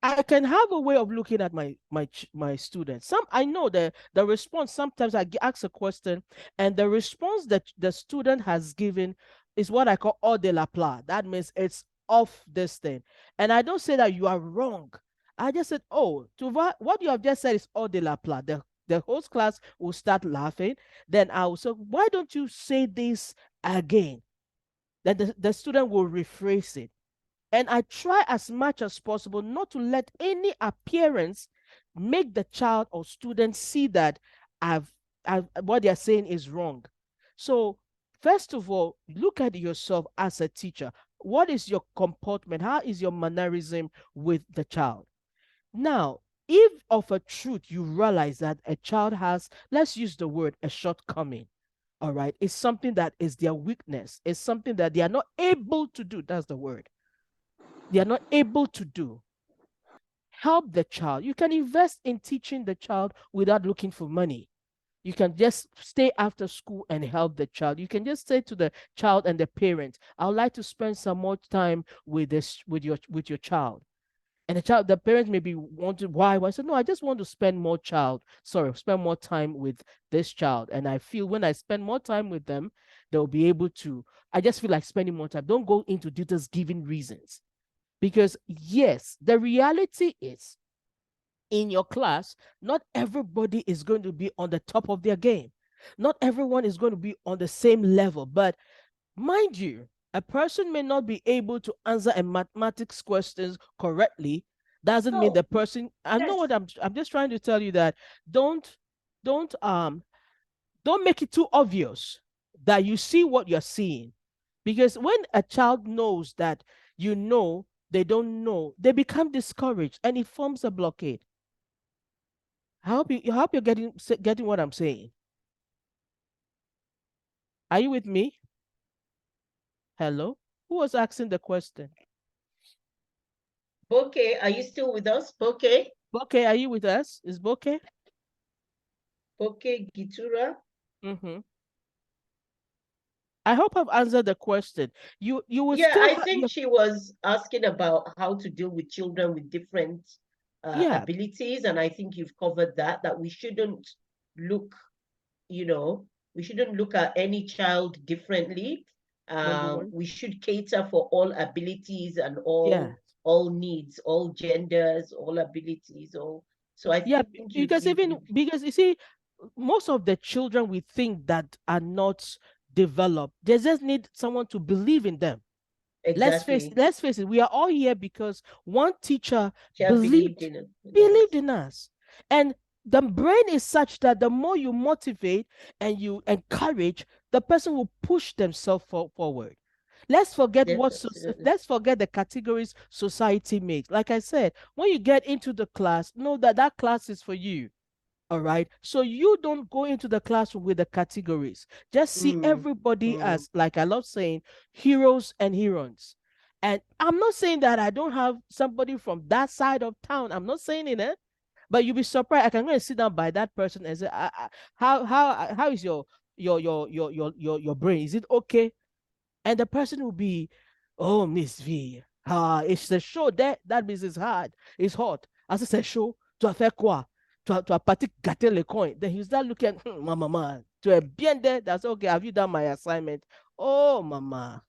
I can have a way of looking at my students. Some I know the response. Sometimes ask a question, and the response that the student has given is what I call hors de la plat. That means it's off this thing, and I don't say that you are wrong. I just said, oh, what you have just said is hors de la plat. The host class will start laughing. Then I will say, why don't you say this again? Then the student will rephrase it, and I try as much as possible not to let any appearance make the child or student see that what they're saying is wrong. So, first of all, look at yourself as a teacher. What is your comportment? How is your mannerism with the child? Now, if of a truth you realize that a child has, let's use the word, a shortcoming, all right, it's something that is their weakness, it's something that they are not able to do. That's the word, they are not able to do. Help the child. You can invest in teaching the child without looking for money. You can just stay after school and help the child. You can just say to the child and the parent, I would like to spend some more time with your child. And the parents maybe wanted, why? I said, no, I just want to spend more time with this child. And I feel when I spend more time with them, they'll be able to, I just feel like spending more time. Don't go into details giving reasons. Because yes, the reality is in your class, not everybody is going to be on the top of their game. Not everyone is going to be on the same level. But mind you, a person may not be able to answer a mathematics questions correctly. Doesn't mean the person. I know what I'm just trying to tell you that don't don't um don't make it too obvious that you see what you're seeing. Because when a child knows that you know they don't know, they become discouraged and it forms a blockade. I hope you're getting what I'm saying. Are you with me? Hello? Who was asking the question? Bokeh, are you still with us? Bokeh? Bokeh, are you with us? Is Bokeh? Bokeh Gitura? Mm-hmm. I hope I've answered the question. You would Yeah, still I think she was asking about how to deal with children with different yeah. abilities, and I think you've covered that we shouldn't look, we shouldn't look at any child differently. Number one. We should cater for all abilities and Yeah. all needs, all genders, all abilities, all. So I Yeah, think because because you see, most of the children we think that are not developed, they just need someone to believe in them. exactly. Let's face it, we are all here because one teacher Just believed believed in it. believed in us. And the brain is such that the more you motivate and you encourage, the person will push themselves forward. Let's forget Yes, absolutely. let's forget the categories society makes. Like I said, when you get into the class, know that that class is for you. All right. So you don't go into the classroom with the categories. Just see everybody as, like I love saying, heroes and heroines. And I'm not saying that I don't have somebody from that side of town. I'm not saying it, but you'll be surprised. I can go and sit down by that person and say, how is your brain? Is it okay? And the person will be, oh, Miss V, it's the show that means it's hard, it's hot. As it's a show, tu as fait quoi? Tu as parti gâter le coin. Then he's start looking, mama, tu es bien there. That's okay. Have you done my assignment? Oh, mama,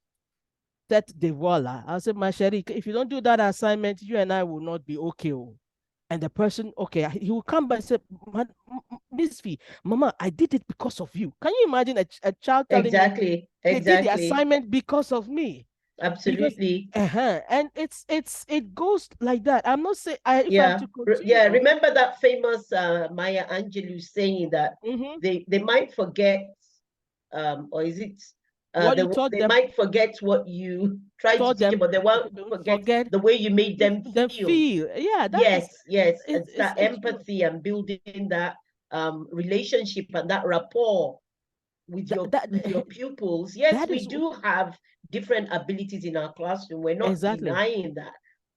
tête de voila. I said, my chérie, if you don't do that assignment, you and I will not be okay. Oh. And the person, okay, he will come by and say, Miss V, Mama, I did it because of you. Can you imagine a child telling me Exactly. they did the Exactly. assignment because of me? Absolutely. Because, and it goes like that. I'm not saying if I'm Yeah. to continue. Yeah. Remember that famous Maya Angelou saying that they might forget, or is it What you taught they them, might forget what you tried to taught teach them, them, but they won't don't forget forget the way you made them them feel. feel. Yeah, that is, Yes, yes. It's that it's true. empathy and building that relationship and that rapport with your pupils. Yes, that we is do have different abilities in our classroom. We're not exactly. denying that.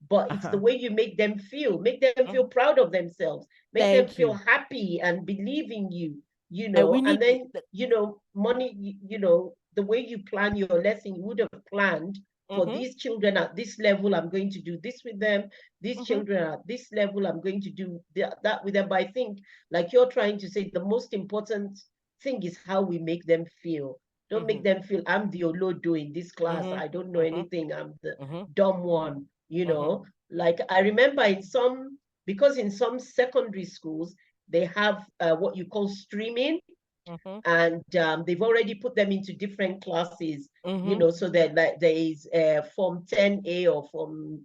But it's the way you make them Mhm. proud of themselves, make them Thank feel you. happy and believe in you, And we and need then, money, the way you plan your lesson, you would have planned for mm-hmm, these children at this level, I'm going to do this with them. These mm-hmm, children at this level, I'm going to do that with them. But I think, like you're trying to say, the most important thing is how we make them feel. Don't mm-hmm, make them feel I'm the Olodo in this class. mm-hmm, I don't know mm-hmm, anything. I'm the mm-hmm, dumb one, mm-hmm, Like I remember because in some secondary schools, they have what you call streaming, mm-hmm, and they've already put them into different classes, mm-hmm, so that like, there is Form 10A or Form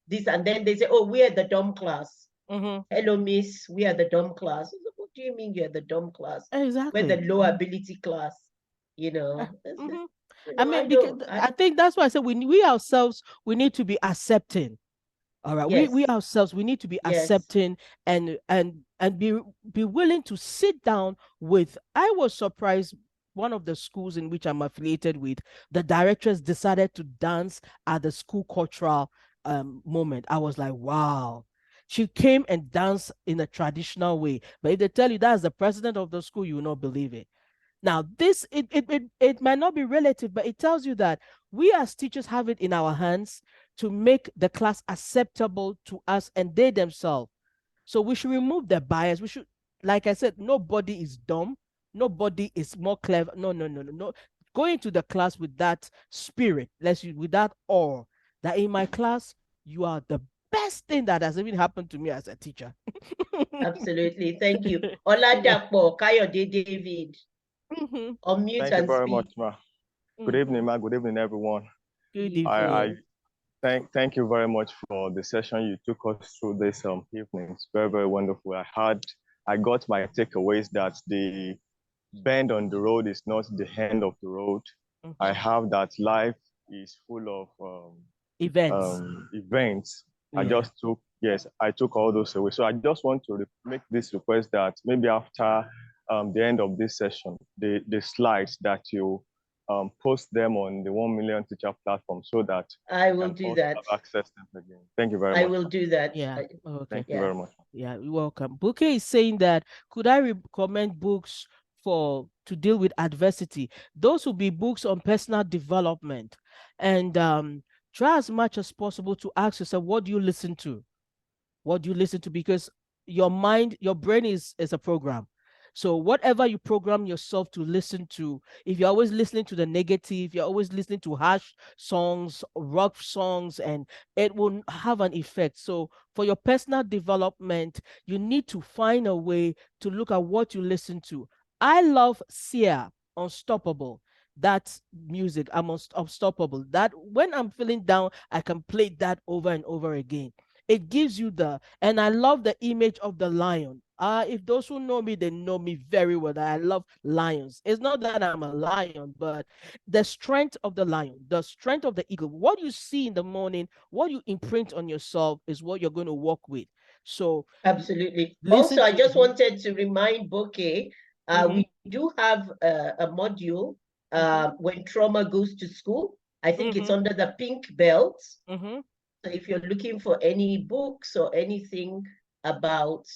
this, and then they say, oh, we're the dumb class. mm-hmm. Hello, miss, we are the dumb class. What do you mean you're the dumb class? We're the Exactly. low ability class. Mhm. I I mean, because don't. I think that's why I said we ourselves we need to be accepting. All right, we Yes, ourselves we need to be yes. accepting and be willing to sit down with. I was surprised. One of the schools in which I'm affiliated with, the directors decided to dance at the school cultural moment. I was like, wow. She came and danced in a traditional way. But if they tell you that's the president of the school, you will not believe it. Now, this it might not be relative, but it tells you that we as teachers have it in our hands to make the class acceptable to us and they themselves. So we should remove the bias. We should, like I said, nobody is dumb. Nobody is more clever. No, no, no, no, no. Go into the class with that spirit, with that awe that in my class, you are the best thing that has even happened to me as a teacher. Absolutely. Thank you. Yeah. Oladapo Kayode David. Mhm. Unmute Thank you and very speak. much, ma. Good evening, ma. Good evening, everyone. Good I evening. thank you very much for the session you took us through this evening. It's very, very wonderful. I got my takeaways that the bend on the road is not the end of the road. I have that life is full of Events. events. Yeah. I took all those away. So I just want to make this request that maybe after the end of this session, the slides that you post them on the 1 million teacher platform so that I we will can do also that. have access to them again. Thank you very I much. will do that. Yeah. Okay. Thank you Yeah. very much. Yeah, you're welcome. Bouquet is saying that could I recommend books to deal with adversity? Those will be books on personal development. And try as much as possible to ask yourself, what do you listen to? What do you listen to? Because your mind, your brain is a program. So whatever you program yourself to listen to, if you're always listening to the negative, you're always listening to harsh songs, rock songs, and it will have an effect. So for your personal development, you need to find a way to look at what you listen to. I love Sia, Unstoppable. That music, I'm unstoppable. That when I'm feeling down, I can play that over and over again. It gives you and I love the image of the lion. If those who know me, they know me very well that I love lions. It's not that I'm a lion, but the strength of the lion, the strength of the eagle, what you see in the morning, what you imprint on yourself is what you're going to work with. So absolutely. listen Also, I to just wanted to remind Bouquet, Mhm. we do have a module when trauma goes to school. I think it's under the pink belt. Mhm. So if you're looking for any books or anything about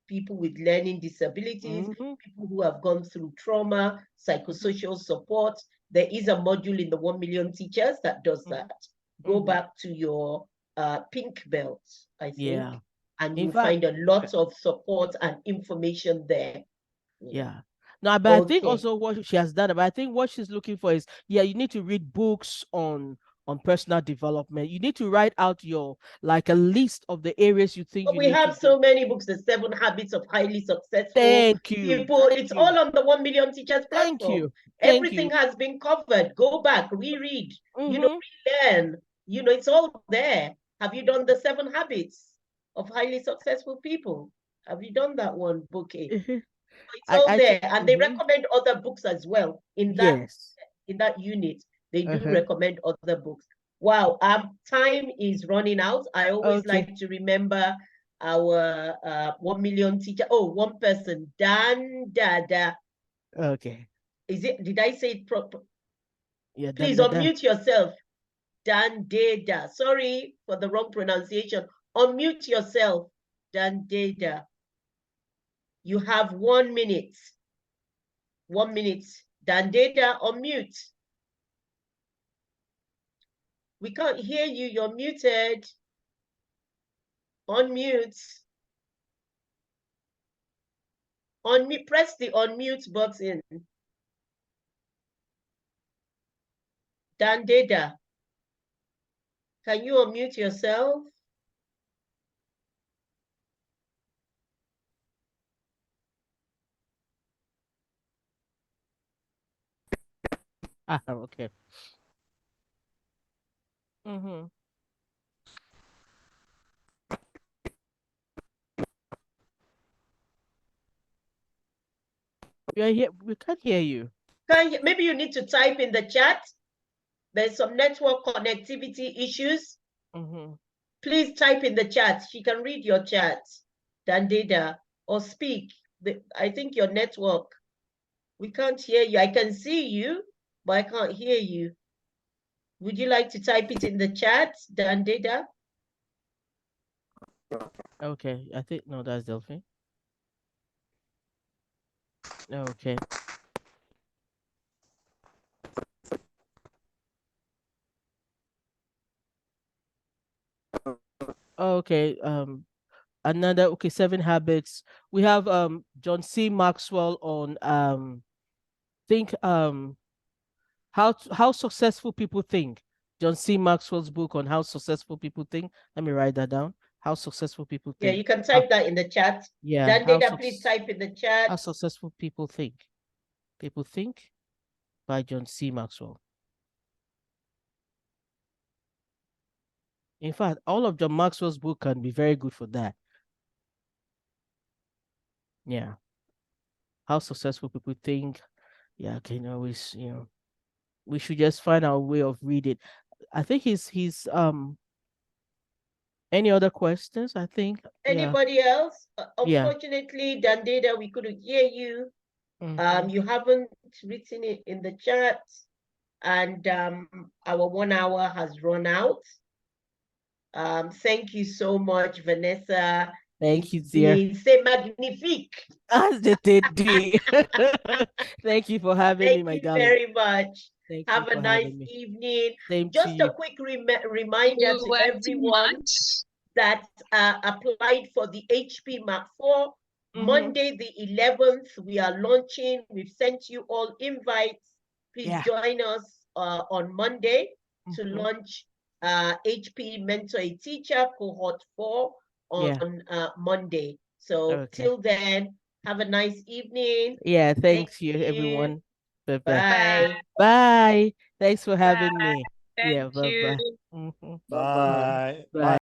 people with learning disabilities, Mhm. people who have gone through trauma, psychosocial support, there is a module in the 1 million teachers that does that. Go back to your pink belt, I think, Yeah. and In you'll fact, find a lot of support and information there. yeah. No, but I think Okay. also what she has done, but I think what she's looking for is, yeah, you need to read books on personal development. You need to write out your like a list of the areas you think But you we need to have do. so many books, the 7 Habits of Highly Successful Thank you. People. Thank It's you. all on the 1 million teachers Thank platform. you. Thank Everything you. has been covered. Go back, reread, Mhm. relearn. It's all there. Have you done the 7 Habits of Highly Successful People? Have you done that one, Bouquet? It's all I there. think And they recommend other books as well in that yes. unit. They do recommend other books. Wow, time is running out. I always Okay. like to remember our 1 million teacher. Oh, one person, Dan Dada. Okay. Did I say it proper? Yeah, Please done. unmute yourself. Dan Dada. Sorry for the wrong pronunciation. Unmute yourself, Dan Dada. You have 1 minute. 1 minute. Dan Dada, unmute. We can't hear you. You're muted. Unmute. Press the unmute button. Dandeda, can you unmute yourself? Okay. Mm-hmm. We can't hear you. Maybe you need to type in the chat. There's some network connectivity issues. Please type in the chat. She can read your chat, Dandeda, or speak. I think your network, we can't hear you. I can see you, but I can't hear you. Would you like to type it in the chat, Dandeda? Okay, I think no, that's Delphine. Okay. Okay. Another, okay, 7 habits. We have John C. Maxwell on think how successful people think. John C. Maxwell's book on how successful people think. Let me write that down. How successful people Yeah, think. you can type that in the chat. Yeah, Dandeda, please type in the chat. how successful people think. People think by John C. Maxwell. In fact, all of John Maxwell's book can be very good for that. Yeah. How successful people think. Yeah, can always, we should just find our way of reading. I think he's any other questions? I think. Anybody else? Yeah. Unfortunately, Dandeda, we couldn't hear you. Mhm. You haven't written it in the chat, and our 1 hour has run out. Thank you so much, Vanessa. Thank you, It's dear. been c'est magnifique. As they did. Thank you for having me, Thank my you darling. very much. Thank you Have a for nice having me. evening. Same to Just a you. quick reminder to everyone that applied for the HP Mark 4. Monday the 11th, we are launching. We've sent you all invites. Please join us on Monday to launch HP Mentor a Teacher Cohort 4 on Monday. So till then, have a nice evening. Yeah, thanks Thank you, everyone. Bye-bye. Bye. Bye. Thanks for having me. Thank Yeah, bye-bye. you. Mhm. Bye. Bye.